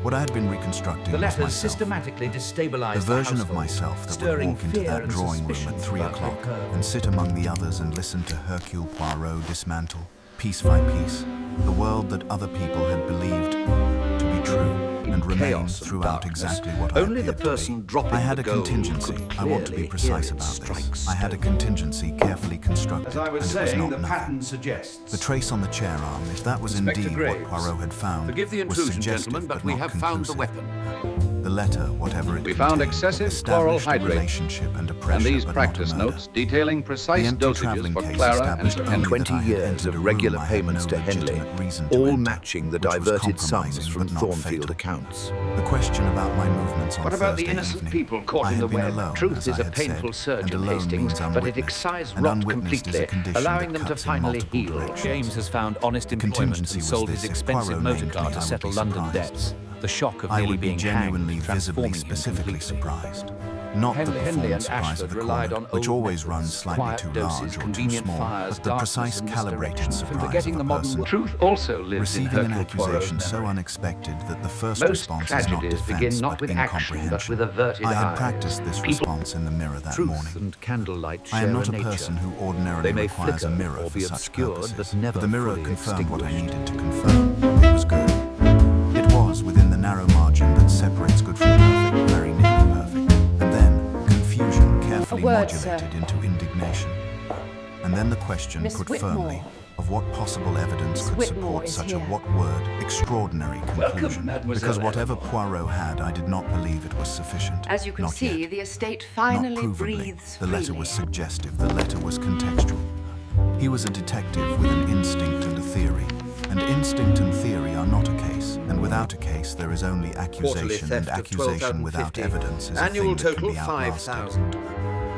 What I had been reconstructing The was letters myself. systematically destabilized The version of household, myself that would stirring walk into fear that and drawing room suspicion at 3 about o'clock their curve. and sit among the others and listen to Hercule Poirot dismantle, piece by piece, the world that other people had believed to be true and remain Chaos and throughout darkness, exactly what I only the appeared to be. person dropping I had the a gold contingency. could I want to be clearly precise hear it about strike this. I had a stone. contingency carefully constructed, As I was and it was saying, not the nothing. pattern suggests. The trace on the chair arm, if that was Inspector indeed Graves, what Poirot had found, Forgive the was intrusion, suggestive gentlemen, but we not have found the conclusive. weapon. The letter, whatever it We found contained, excessive chloral established a hydrate relationship and a pressure, And these but not a practice murder. notes detailing The precise empty dosages traveling for case Clara and established Sir only Henry. that 20 I had years entered of a regular room I had payments no to Henley, legitimate reason to all enter, matching the which was diverted sums compromising from but not Thornfield fatal. accounts. The question about my movements on What about the Thursday innocent evening. people caught I in had the been web? alone, Truth as is I a had painful said, surgeon, and alone Hastings, means but it unwitnessed, excised and rot unwitnessed is a completely, condition allowing that them to cuts in finally multiple heal. directions. James has found honest employment Contingency and was sold this: his if expensive Poirot motor named car me, to I would settle be London surprised. debts. The shock of I nearly would be being genuinely, hanged, visibly, transforming him specifically completely. surprised. Not the Henley and performance surprise Ashford of a relied cornet, on which old always runs methods, slightly quiet too doses, large or too convenient small, fires, but the darkness, precise and calibrated misdirection. surprise Forgetting of the a modern person. truth also lives in Receiving an Hercule Poirot's accusation so memory. unexpected that the first Most response is not tragedies begin defense not but with action, but incomprehension. with averted I had eyes. practiced this People- response in the mirror that Truth morning. and candlelight share I am not a nature. person who ordinarily They may requires a flicker mirror or for be such obscured, purposes, but never the mirror fully confirmed what I extinguished. needed to confirm. It was good. It was within the narrow margin that separates good from perfect, very nearly perfect. And then, confusion carefully A word, modulated sir. into indignation. And then the question Miss put Whitmore. firmly of what possible evidence Miss could Whitmore support is such here. a what-word, extraordinary conclusion. Mademoiselle Because whatever Eleanor. Poirot had, I did not believe it was sufficient. As you can Not see, yet. the estate Not finally provably. breathes The letter freely. was suggestive, the letter was contextual. He was a detective with an instinct and a theory. And instinct and theory are not a case. And without a case, there is only accusation, and accusation without evidence is a Annual thing that total can be outlasted. 5,000.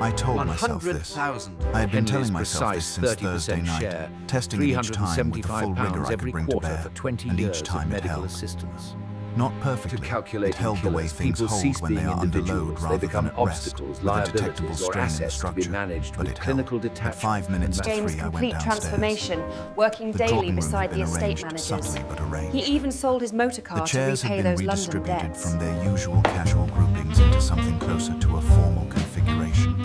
I told myself this. 100,000. I had been telling Henley's myself this precise since Thursday 30% night, share, testing it each time with the full £375 rigor I every could bring to quarter bear, for 20 and years each of time it medical held. assistance. Not perfectly. To calculating it held the way killers, things people hold cease when they being are under load individuals. rather They become than at rest, obstacles, with a detectable liabilities, or strain in the assets to be structure. managed But with it clinical held. At detachment 5 minutes and to James' 3, I went complete downstairs. transformation, working The daily drawing room beside had the been estate arranged managers. subtly but arranged. He even sold his motor car The to chairs repay had been those London redistributed debts. from their usual casual groupings into something closer to a formal configuration.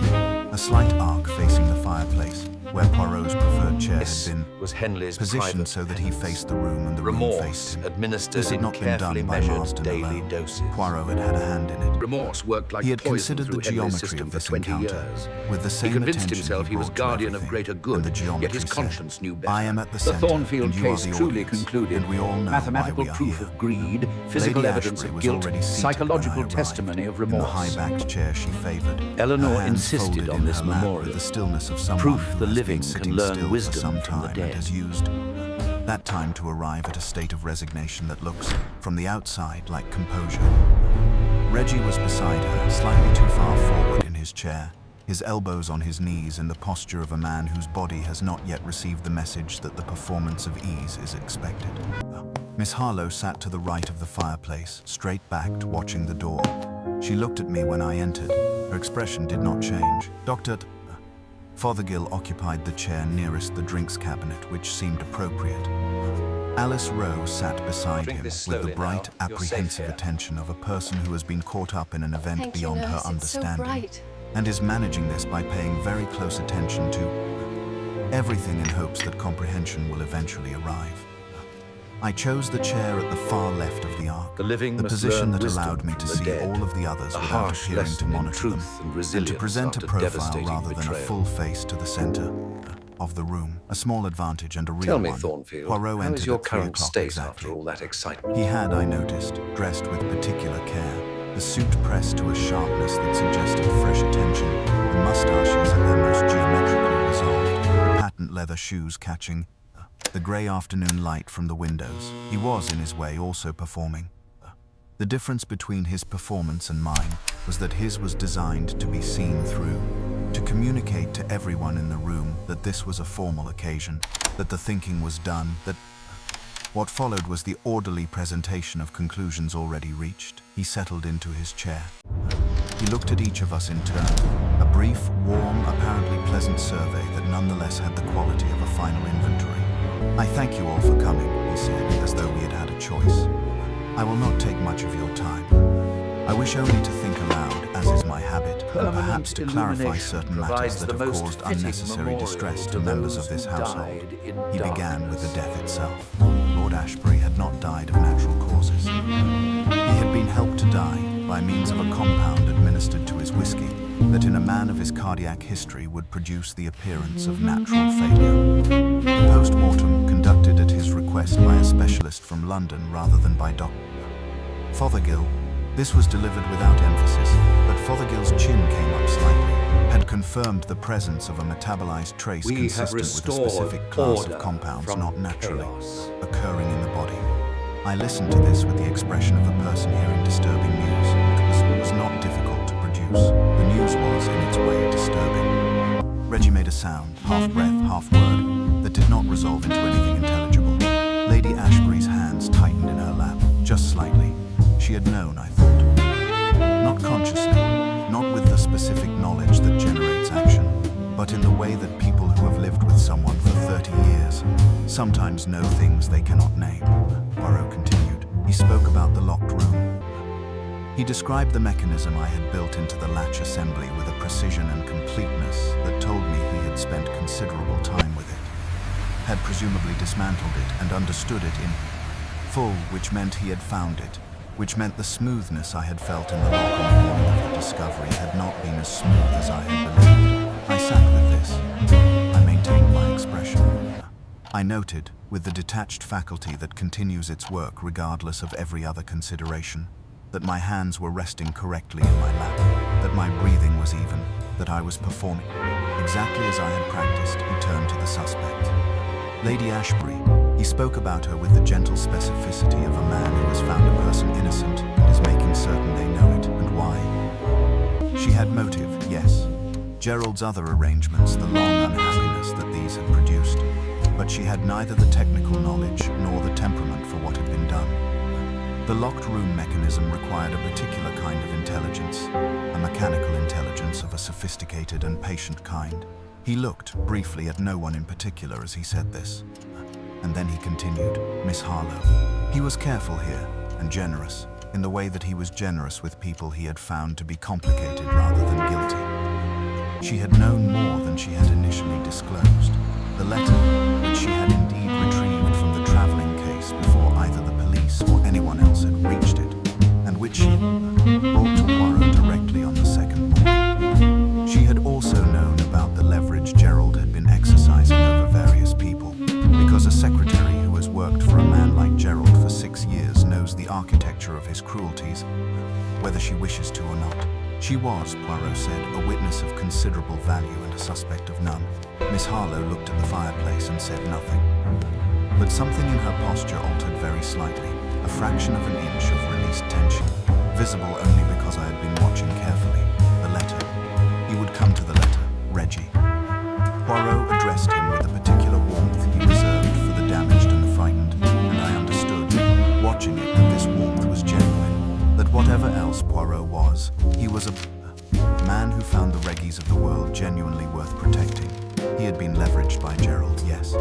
A slight arc facing the fireplace, where Poirot's preferred chair This had been was Henley's positioned private so that he penance. faced the room and the room Remorse faced him. administered This had in not been carefully done by measured Marsden daily alone. doses. Poirot had had a hand in it. Remorse worked like He had poison considered the through Henley's geometry system of for this 20 encounter, years. with the He same convinced attention himself he was brought to guardian of everything, greater and good, the yet geometry his said, conscience knew better. I am at the The center, Thornfield and you are case the truly audience, concluded. and we all know Mathematical why we are proof here. of greed, physical Lady evidence Ashbury of was guilt, already seated psychological when I arrived, testimony of in the remorse. high-backed chair she favored. Eleanor her hands insisted folded on in this her lap memorial. with the stillness of someone Proof who the has living been can sitting learn still wisdom for some from the time dead. and has used that time to arrive at a state of resignation that looks, from the outside, like composure. Reggie was beside her, slightly too far forward in his chair, his elbows on his knees in the posture of a man whose body has not yet received the message that the performance of ease is expected. Miss Harlowe sat to the right of the fireplace, straight-backed, watching the door. She looked at me when I entered. Her expression did not change. Dr. Fothergill occupied the chair nearest the drinks cabinet, which seemed appropriate. Alice Rowe sat beside Drink him this with the slowly bright, now. You're safe apprehensive here. attention of a person who has been caught up in an event Thank you, beyond her nurse. It's so understanding, bright. and is managing this by paying very close attention to everything in hopes that comprehension will eventually arrive. I chose the chair at the far left of the ark, The living must position learn that wisdom allowed me to from the see dead. all of the others A without harsh appearing to lesson in monitor them, truth and and to resilience present a after profile devastating rather than a betrayal. full face to the center of the room. A small advantage and a real Tell me, one. Thornfield, Poirot how entered is your at 3 current o'clock state exactly. after all that excitement? He had, I noticed, dressed with particular care, the suit pressed to a sharpness that suggested fresh attention, the mustaches at their most geometrically resolved, the patent leather shoes catching the grey afternoon light from the windows. He was, in his way, also performing. The difference between his performance and mine was that his was designed to be seen through, to communicate to everyone in the room that this was a formal occasion, that the thinking was done, that what followed was the orderly presentation of conclusions already reached. He settled into his chair. He looked at each of us in turn, a brief, warm, apparently pleasant survey that nonetheless had the quality of a final inventory. "I thank you all for coming," he said, as though we had had a choice. "I will not take much of your time. I wish only to think aloud, as is my habit, and perhaps to clarify certain matters that have caused unnecessary distress to members of this household." He began with the death itself. Lord Ashbury had not died of natural causes. He had been helped to die by means of a compound administered to his whiskey that in a man of his cardiac history would produce the appearance of natural failure. Post-mortem conducted at his request by a specialist from London rather than by Dr. Fothergill. This was delivered without emphasis, but Fothergill's chin came up slightly, had confirmed the presence of a metabolized trace We have consistent with a restored specific class order of compounds from not naturally chaos. occurring in the body. I listened to this with the expression of a person hearing disturbing news. It was not difficult to produce. The news was, in its way, disturbing. Reggie made a sound, half breath, half word, that did not resolve into anything intelligible. Lady Ashbury's hands tightened in her lap, just slightly. She had known, I thought. Not consciously, not with the specific knowledge that generates action, but in the way that people who have lived with someone for 30 years sometimes know things they cannot name. Poirot continued. He spoke about the locked room. He described the mechanism I had built into the latch assembly with a precision and completeness that told me he had spent considerable time with it, had presumably dismantled it and understood it in full, which meant he had found it, which meant the smoothness I had felt in the lock on the morning of the discovery had not been as smooth as I had believed. I sat with this. I maintained my expression. I noted, with the detached faculty that continues its work regardless of every other consideration, that my hands were resting correctly in my lap, that my breathing was even, that I was performing. Exactly as I had practiced, he turned to the suspect. Lady Ashbury. He spoke about her with the gentle specificity of a man who has found a person innocent and is making certain they know it, and why. She had motive, yes. Gerald's other arrangements, the long unhappiness that these had produced, but she had neither the technical knowledge nor the temperament for what had been done. The locked room mechanism required a particular kind of intelligence, a mechanical intelligence of a sophisticated and patient kind. He looked, briefly, at no one in particular as he said this. And then he continued, Miss Harlow. He was careful here, and generous, in the way that he was generous with people he had found to be complicated rather than guilty. She had known more than she had initially disclosed. The letter, which she had indeed retrieved from the traveling case before either the police or anyone else had reached it, and which she brought to Poirot directly on the second morning. She had also known about the leverage Gerald had been exercising over various people, because a secretary who has worked for a man like Gerald for 6 years knows the architecture of his cruelties, whether she wishes to or not. She was, Poirot said, a witness of considerable value and a suspect of none. Miss Harlow looked at the fireplace and said nothing. But something in her posture altered very slightly, a fraction of an inch of released tension, visible only because I had been watching carefully. The letter. He would come to the letter. Reggie. Poirot addressed him with a particular warmth he reserved for the damaged and the frightened, and I understood, watching it, that this warmth was genuine, that whatever else Poirot was, he was a man who found the Reggies of the world genuinely worth protecting. He had been leveraged by Gerald, yes.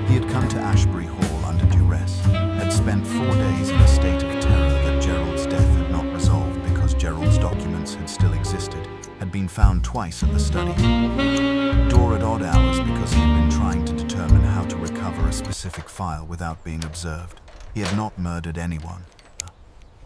He had come to Ashbury Hall under duress, had spent 4 days in a state of terror that Gerald's death had not resolved because Gerald's documents had still existed, had been found twice at the study, door at odd hours because he had been trying specific file without being observed. He had not murdered anyone.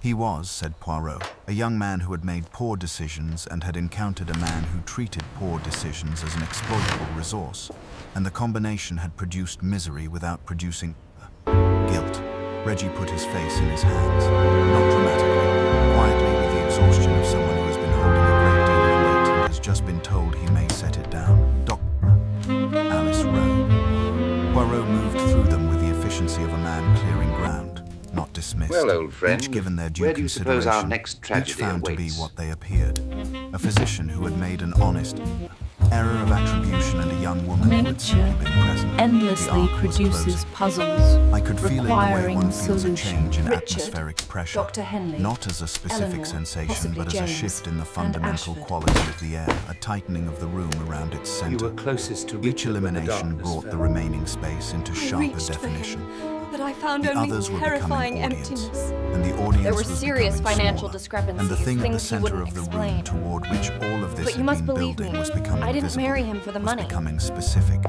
He was, said Poirot, a young man who had made poor decisions and had encountered a man who treated poor decisions as an exploitable resource, and the combination had produced misery without producing guilt. Reggie put his face in his hands, not dramatically, quietly with the exhaustion of someone who has been holding a great deal of weight and has just been told he may set it down. Alice Rowe. Poirot moved through them with the efficiency of a man clearing ground, not dismissed. Well, old friend, each given their due where do you suppose our consideration, next tragedy each found to be awaits? what they appeared. A physician who had made an honest error of attribution and a young woman who had simply Nature been present. The endlessly arc was produces closing. puzzles I could feel it the way requiring one feels a solution. change in Richard, atmospheric pressure, Dr. Henley, not as a specific Eleanor, sensation, possibly but as a James, shift in the and fundamental Ashford. quality of the air, a tightening of the room around its You center. were closest to Each Richard when the elimination darkness brought the fell. remaining space into I sharper reached for definition. him, but I found The only others were terrifying becoming audience, emptiness. and the audience There were was serious becoming financial smaller, discrepancies, and the thing at the things you center wouldn't of the explain. room toward which all of this But you had must been believe building me. was becoming I didn't visible, marry him for the was money. becoming specific.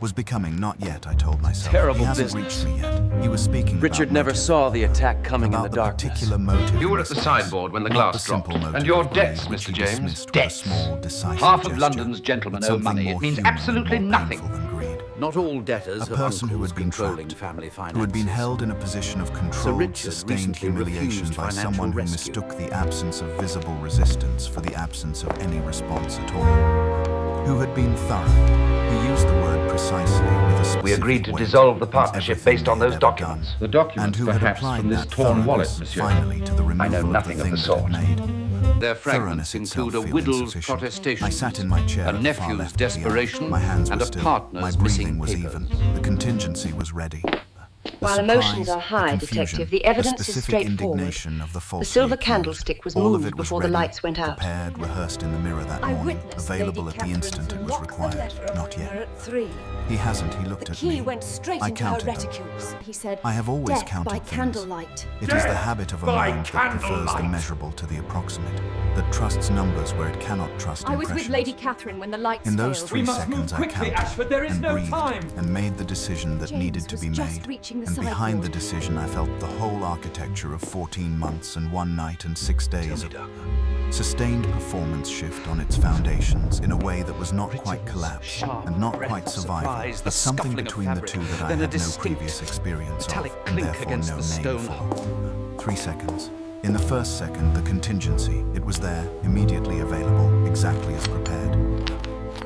Was becoming, not yet, I told myself. Terrible He hasn't business. reached me yet. He was speaking Richard about never motive, saw the attack coming in about the darkness. particular motive. You in were at this the case. sideboard when the Not glass simple dropped. motive And your of debts, greed, which Mr. he James, dismissed with a debts. small, decisive Half of gesture, London's gentlemen but owe something money. more It means human and absolutely more nothing. painful than greed. Not all debtors A have person who uncles had been controlling trapped, family finances. who had been held in a position of Sir controlled, Richard sustained recently humiliation refused by financial someone who rescue. mistook the absence of visible resistance for the absence of any response at all. Who had been thorough. He used the word precisely with a specific We agreed to weight dissolve the in partnership everything based on they those had ever documents. done. The documents, and who had perhaps, applied from this that torn wallet, thoroughness monsieur. finally to the removal I know of the nothing of thing the that sort. had made. Their Thoroughness fragments itself include a feeling widow's insufficient. protestation, I sat in my chair a at the far nephew's left of the ark. desperation, My hands and were a still. partner's My missing breathing was papers. even. The contingency was ready. The While surprise, emotions are high, the confusion, Detective, the evidence the is specific straightforward. indignation of the The falsely silver accused, candlestick was all of moved it was before the ready, lights went out. Prepared, rehearsed in the mirror that I morning, witnessed available Lady at the Catherine instant it was lock the required. letter of Not her yet. at 3. He hasn't. He looked The at key me. went straight I into her counted them. reticules. He said, I have always "Death counted by things. candlelight." It is the habit of a by mind that prefers the candlelight. measurable to the approximate, that trusts numbers where it cannot trust I was with impressions. Lady Catherine when the lights In those failed. 3 seconds I counted and breathed and made the decision that James needed to was be just made. reaching the And behind the sideboard. decision I felt the whole architecture of 14 months and 1 night and 6 days of sustained performance shift on its foundations in a way that was not quite collapse sharp and not breath quite of survival, surprise, the but something scuffling of between the fabric, two that I then a had no distinct previous experience of, metallic and clink therefore against no the name stone for. 3 seconds. In the first second, the contingency, it was there, immediately available, exactly as prepared.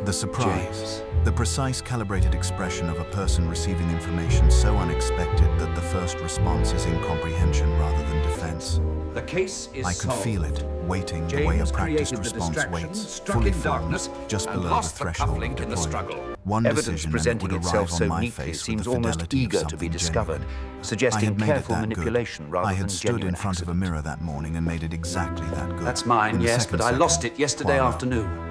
The surprise, the precise calibrated expression of a person receiving information so unexpected that the first response is incomprehension rather than defense. The case is I could solved. feel it, waiting the way a James practiced created the response distraction, waits, struck fully in formed, darkness, just and below lost the the threshold of cufflink in the deployment. struggle. One Evidence decision and it presenting would itself arrive on so my neatly face with seems the almost fidelity of eager to something be discovered, genuine. suggesting I had made it careful that good. manipulation rather I than had stood in genuine front of a accident. mirror that morning and made it exactly that good. That's mine, In the yes, second but I second, lost it yesterday Poirot. afternoon.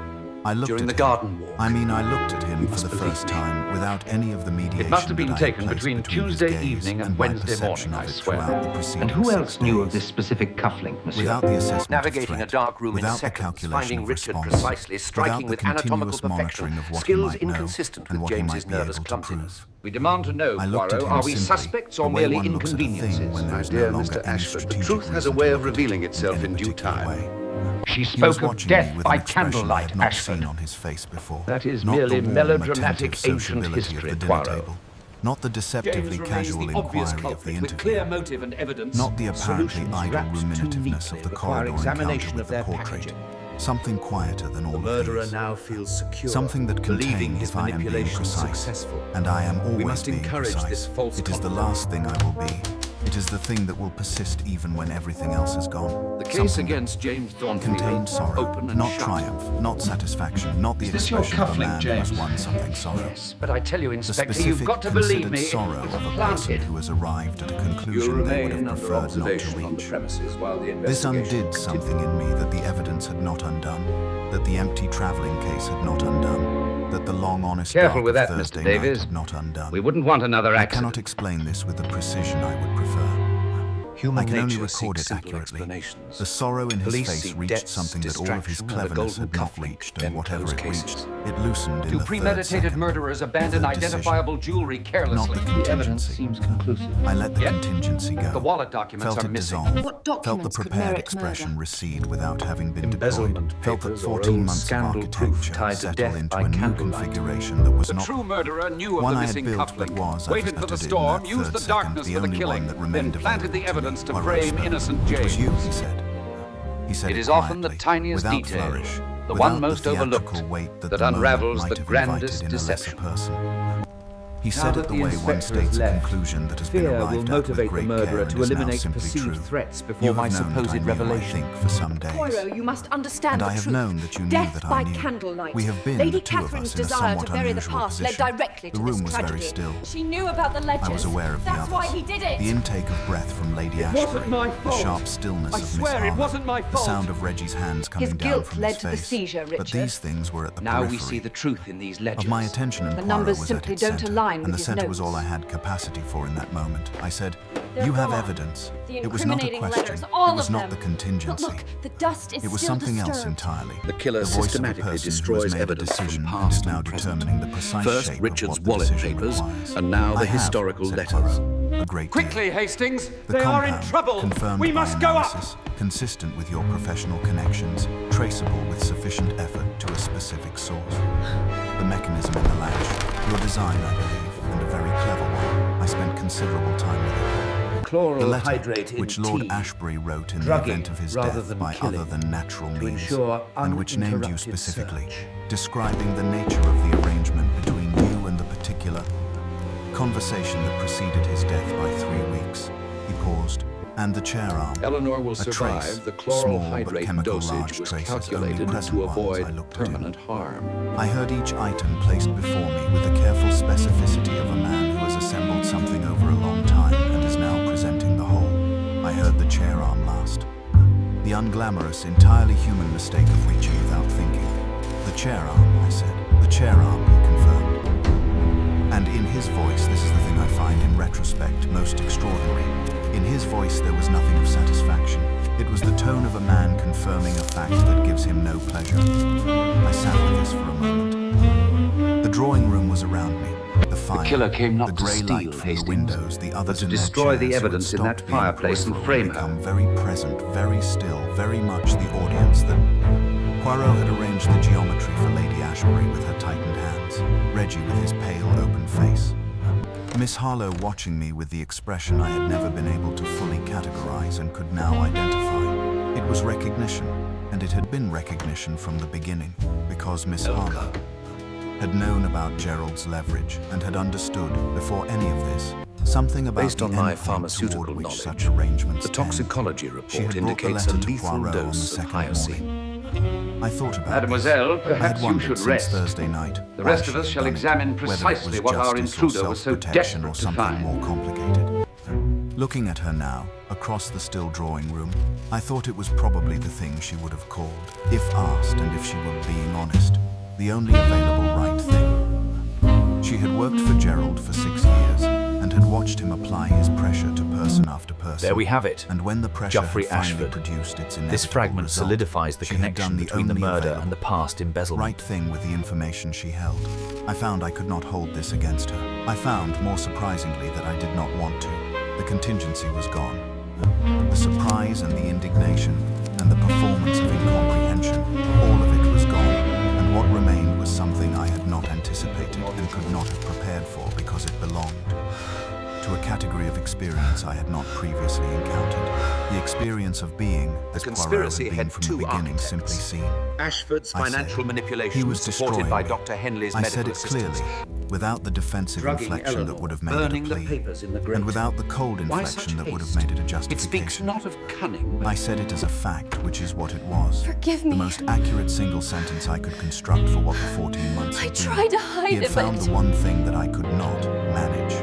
I looked during at the him. garden walk. I mean, I looked at him You for must the believe first me. time without any of the mediation It must have been that I had taken placed between his Tuesday gaze evening and my Wednesday perception morning, of I it swear. throughout the preceding And who 6 else knew of days. this specific cufflink, monsieur? Without the assessment Navigating of a threat, dark room in without the seconds, calculation finding of Richard response, precisely, striking without with the anatomical continuous perfection, monitoring of what he skills might know inconsistent and with what he James's might be nervous able to clumsiness. prove. We demand to know, I looked at Poirot, him are we simply, suspects the or way merely one looks at a thing inconveniences? when there My is dear no longer Mr. any Ashford, the strategic truth has a reason way to of look at revealing it itself any in due particular time. way. She He was spoke of watching me death with by an expression I candlelight, had not Ashford. seen on his face before. That is Not merely the warm, melodramatic attentive ancient sociability history, of the dinner Poirot. table. Not the deceptively casual inquiry of the interview. motive and evidence. Not the apparently Solutions idle wrapped too ruminativeness neatly of the require corridor examination encounter of with the their portrait. packaging. Something quieter than all The of murderer these. now feels secure, Something that believing contains his if I am being manipulation precise. successful. And I am always must being encourage precise. this false It is the confidence. last thing I will be. It is the thing that will persist even when everything else is gone. The case Something against James Thornfield, contained sorrow, open and not shut. triumph, not satisfaction, not the Is this your expression of a cufflink, man who has James? won something sorrow. Yes, but I tell you, The Inspector, specific, you've got to believe considered me, sorrow it of was a person planted. who has arrived at a You conclusion they would remain have under preferred not to observation on the reach. premises while the This investigation undid something in me that the evidence had not undone, that the empty travelling case had not undone, that the long honest Careful dark with of that, Mr. Thursday Davies. night had not undone. We wouldn't want another I accident. cannot explain this with the precision I would prefer. Human I can only nature record seeks it simple accurately. explanations. The sorrow in his Police face see reached debts, something that all of his distraction, and a cleverness golden had not cufflink, reached, then and whatever close it cases. reached, it loosened in Do the third premeditated second. murderers abandon Third decision. identifiable jewelry Not carelessly? the The evidence contingency. seems conclusive. I let the Yet, contingency go. the wallet documents Felt are it missing. dissolve. What Felt the documents could prepared merit expression murder? recede without having been deployed. Embezzlement Felt that papers or 14 old months of scandal proof architecture tied to settled death into by a new candlelight. configuration that was The not true murderer knew of one the I had missing built, but cufflink, was, waited as for the uttered in storm, that used third the second, darkness the for the only killing, one that then remained planted the available to evidence me. to Poirot frame spoke. innocent It was James. you, he said. He said It it is often the quietly, tiniest without detail, flourish, the without one most the theatrical overlooked, weight that the moment unravels might the have invited grandest in a lesser deception. person. He Now said that it the the way one inspector has states a left, conclusion that has been Fear will arrived at with motivate the great murderer care and to is now eliminate simply perceived true. threats You before have my known that supposed I knew, I revelation. think, for some days. Poirot, you must understand And the I have truth. known that you knew Death that I by knew. candlelight. We have been, Lady the two of Catherine's us, in a desire to somewhat bury the unusual past led position. directly to The room this was tragedy. very still. She knew about the ledgers. I was aware of the That's others. why he did it. The intake of breath from Lady Ashbury, wasn't my the fault. sharp stillness I of Miss swear it Harlow, wasn't my the fault. sound of Reggie's hands coming down guilt from led his to the face. seizure, But Richard. these things were at the Now we periphery. see the truth in these ledgers. Of my attention, and The Poirot numbers was simply at its don't center, align and with the his center was all I notes. had capacity for in that moment. I said, They're "You have gone. evidence." The It was not a incriminating question. letters, all It was of not them. the contingency. But look, the dust is It was still something else disturbed. entirely. The killer voice of a systematically person who has destroys made a evidence from decision and past is now and present. determining the precise First shape of Richard's what the wallet decision papers, requires. and now the I have, historical said letters. Poirot, a great deal. Quickly, Hastings! The They are in compound, trouble! confirmed We by must go up! analysis, consistent with your professional connections, traceable with sufficient effort to a specific source. The mechanism in the latch, your design, I believe, and a very clever one. I spent considerable time with it. Chloral The letter, hydrate in which Lord tea, Ashbury wrote in the drugging event of his rather death than by killing, other than natural to means, ensure and which named you uninterrupted specifically, search. describing the nature of the arrangement between you and the particular conversation that preceded his death by 3 weeks. He paused, and the chair arm. Eleanor will A survive. trace, The chloral small but hydrate chemical dosage large was traces, only calculated present to while as I avoid looked at him. permanent harm. I heard each item placed before me with the careful specificity of a man who has assembled something over a long time and is now presenting the whole. I heard the chair arm last. The unglamorous, entirely human mistake of reaching without thinking. The chair arm, I said. The chair arm, he confirmed. And in his voice, this is the thing I find in retrospect most extraordinary. In his voice there was nothing of satisfaction. It was the tone of a man confirming a fact that gives him no pleasure. I sat with this for a moment. The drawing room was around me. The fire, killer came not the to grey steal, light from the Hastings, windows, the others to in their destroy the chairs who had evidence in that stopped being fireplace and peripheral frame her. become very present, very still, very much the audience that Poirot had arranged the geometry for Lady Ashbury with her tightened hands, Reggie with his pale, open face. Miss Harlow watching me with the expression I had never been able to fully categorize and could now identify. It was recognition, and it had been recognition from the beginning, because Miss Harlow had known about Gerald's leverage and had understood, before any of this, something about Based the on my end point pharmaceutical toward which knowledge, such arrangements The tend. toxicology She report had brought the indicates a letter to lethal Poirot on the dose of second hyoscine. morning. I thought about Mademoiselle, this. I had perhaps you wondered should since rest. Thursday night. The why rest she of us had shall done it, examine whether it precisely was what our justice or intruder was so self-protection or desperate to something find. more complicated. Looking at her now, across the still drawing room, I thought it was probably the thing she would have called, if asked and if she were being honest, the only available right thing. She had worked for Gerald for 6 years and had watched him apply his pressure to person after person. There we have it. And when the pressure Geoffrey had finally Ashford. produced its inevitable This fragment result, solidifies the she had connection done between the only murder available and the past embezzlement. right thing with the information she held. I found I could not hold this against her. I found, more surprisingly, that I did not want to. The contingency was gone. The surprise and the indignation and the performance of incomprehension, all of it was gone. And what remained was something I had not anticipated and could not have prepared for because it belonged to a category of experience I had not previously encountered. The experience of being, as Poirot conspiracy had been had from two the beginning, architects. simply seen. Ashford's I said, financial manipulation he was supported destroying by me. Dr. Henley's I medical said it assistance. clearly, without the defensive Drugging inflection that Eleanor, would have made burning it a the plea, papers in the grate. and without the cold Why inflection such that would have haste? made it a It justification. speaks not of cunning, but I said it as a fact, which is what it was. Forgive The me. most accurate single sentence I could construct for what the 14 months I had been. tried to hide He had it, found but the one thing that I could not manage.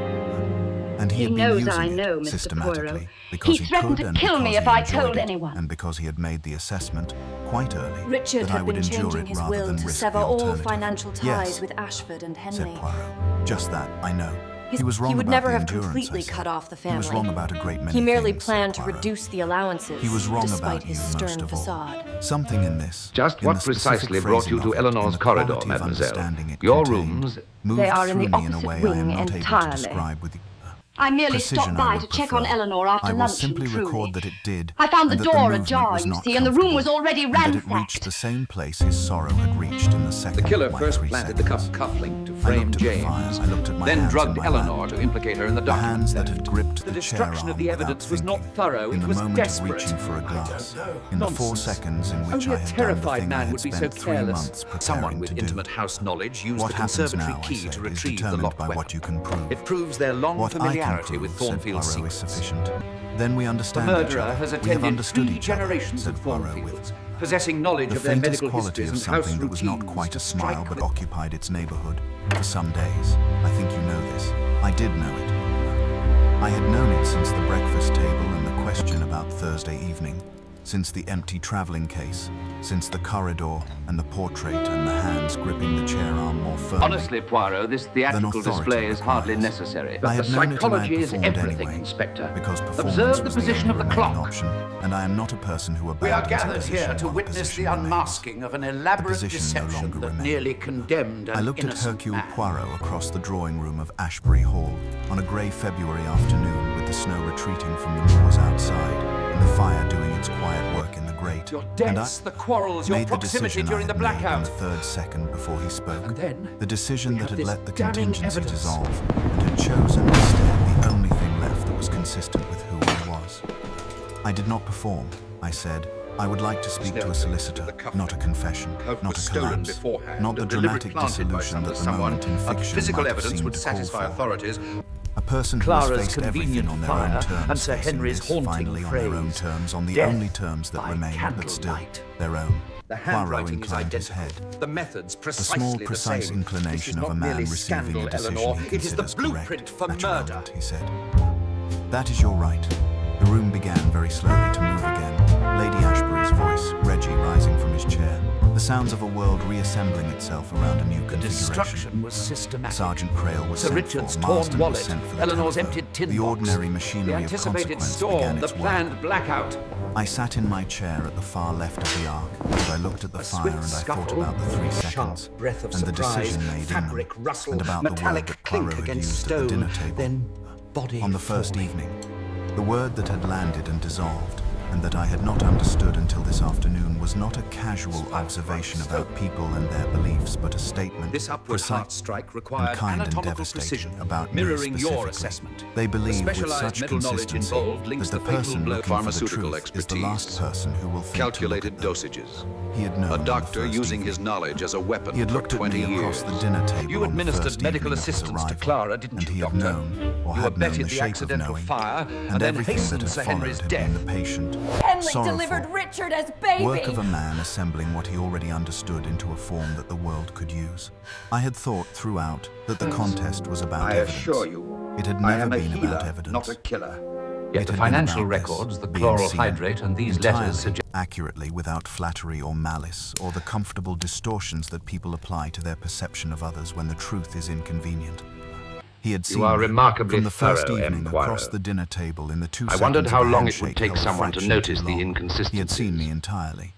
And he He had been knows using I it know, Mr. systematically Poirot. because He he threatened could to and kill me because if he I enjoyed told it, anyone. and because he had made the assessment quite early Richard that I had would been endure changing it his rather will than to risk sever the all alternative. financial ties Yes, with Ashford and said Henley. Poirot. Just that, I know. He was wrong He would about never the have endurance, completely I said. cut off the He was family. wrong about a great many He merely things, said planned to Poirot. reduce the allowances, He was wrong despite about his you stern most of all. facade. Something in this, Just in what the specific precisely brought you phrasing to of it, Eleanor's in the corridor, quality of mademoiselle? understanding it Your contained, rooms... moved They are in through the me in a opposite way I wing am not able to entirely. describe with I merely precision stopped I by would to check prefer. on Eleanor after I will luncheon, simply truly. record that it did. I found the and that door movement ajar, was you not see, and the room was comfortable, already and that it reached ransacked. the same place his sorrow had reached in the second The killer of my first 3 planted the seconds. cufflink to I frame looked at the James, fire, I looked at my then hands drugged in my Eleanor lap. to implicate her in the The document hands that theft. had gripped The the destruction chair of the arm evidence without was not thinking. thorough, In it the was moment desperate. of reaching for a glass. In the 4 Nonsense. seconds in which Only I a had done the terrified thing I man had would be so spent 3 careless. months preparing Someone with to do. intimate house knowledge used What the happens conservatory now, I key said, to is retrieve the determined locked by weapon. what you can prove. It proves their long What I can familiarity prove, with said Thornfield's Poirot, is secrets. sufficient. Then we The understand each murderer other. has We have attended understood 3 each other, generations said of Poirot Thornfields, with possessing knowledge the of their faintest medical quality histories of and house something that was not routines quite to a smile strike but with. occupied its neighborhood for some days. I think you know this. I did know it. I had known it since the breakfast table and the question about Thursday evening, since the empty traveling case, since the corridor and the portrait and the hands gripping the chair arm more firmly. Honestly, Poirot, this theatrical authority display is hardly requires. necessary. I But the had known it and I psychology had is performed everything, anyway, Inspector. because performance Observe the was position the of the only remaining clock. option, and I am not a person who We are abandons a gathered position here to while witness position the remains. unmasking of an elaborate position no deception longer that remained. nearly condemned an I looked at innocent Hercule man. Poirot across the drawing room of Ashbury Hall on a grey February afternoon with the snow retreating from the moors outside and the fire doing its quiet work in the grate. Your And debts, the quarrels, your made the proximity decision during I the had made in blackout. the 3rd second before he spoke. And then the decision we that have had this let the damning contingency evidence. dissolve and had chosen instead the only thing left that was consistent with who I was. I did not perform, I said. I would like to speak to a solicitor, not a confession, not a stolen collapse, beforehand, not the and deliberately dramatic planted by dissolution that the someone. moment in fiction Physical might have evidence seemed would to call satisfy for. authorities. A person who has Clara's faced everything convenient on their fire own terms, and Sir facing Henry's this haunting finally on their own phrase, terms, on the "Death only terms that by remain, but still candlelight." their own. The Poirot handwriting is inclined his identical. head. The methods The precisely small, the precise same. inclination This is of not a man merely receiving scandal, a decision Eleanor. he It is the considers blueprint correct. for At your murder. moment, he said. That is your right. The room began very slowly to move again. Lady Ashbury's voice, Reggie rising from his chair. The sounds of a world reassembling itself around a new The configuration. destruction was systematic. Sergeant Crail was Sir sent Richard's for, torn Marston was wallet, sent for the Eleanor's telephone. emptied tin The box, ordinary the machinery of anticipated consequence storm, began the its work. planned blackout. I sat in my chair at the far left of the ark, and I looked at the A fire swift and I thought scuffle, about the 3 a seconds, sharp breath of and the surprise, decision made fabric in them, rustle, and about the word metallic that clink Poirot had against used at the stone, dinner table. then body On the first falling. evening, the word that had landed and dissolved, and that I had not understood until this afternoon, was not a casual observation about people and their beliefs, but a statement This upward precise heart strike required and kind and anatomical devastating precision, about me mirroring your specifically. assessment. They believe with specialized such mental knowledge consistency involved links that the the fatal person blow. looking for the Pharmaceutical truth is the last expertise, person who will think calculated to look at them. dosages. He had known A on the doctor first using evening. his knowledge as a weapon He had for looked at 20 me across years. the dinner table You on the administered first medical evening of his assistance to arrival, Clara, didn't and you, he had Doctor? known, or You had known abetted the the shape of accidental knowing, fire, and and then everything that hastened had Sir followed Henry's had death. been the patient, Henley sorrowful delivered Richard as baby! work of a man assembling what he already understood into a form that the world could use. I had thought throughout that the contest was about I evidence. assure you, It had I never am a been healer, about evidence. not a killer. Yet It the had been financial about this, records, the being chloral seen hydrate, and these entirely, letters suggest... accurately, without flattery or malice, or the comfortable distortions that people apply to their perception of others when the truth is inconvenient. He had seen are me remarkably from the first thorough, evening Poirot. across the dinner table in the 2 I seconds wondered how of a long it would handshake take held a someone to fraction notice too the long. He had inconsistencies. seen me entirely.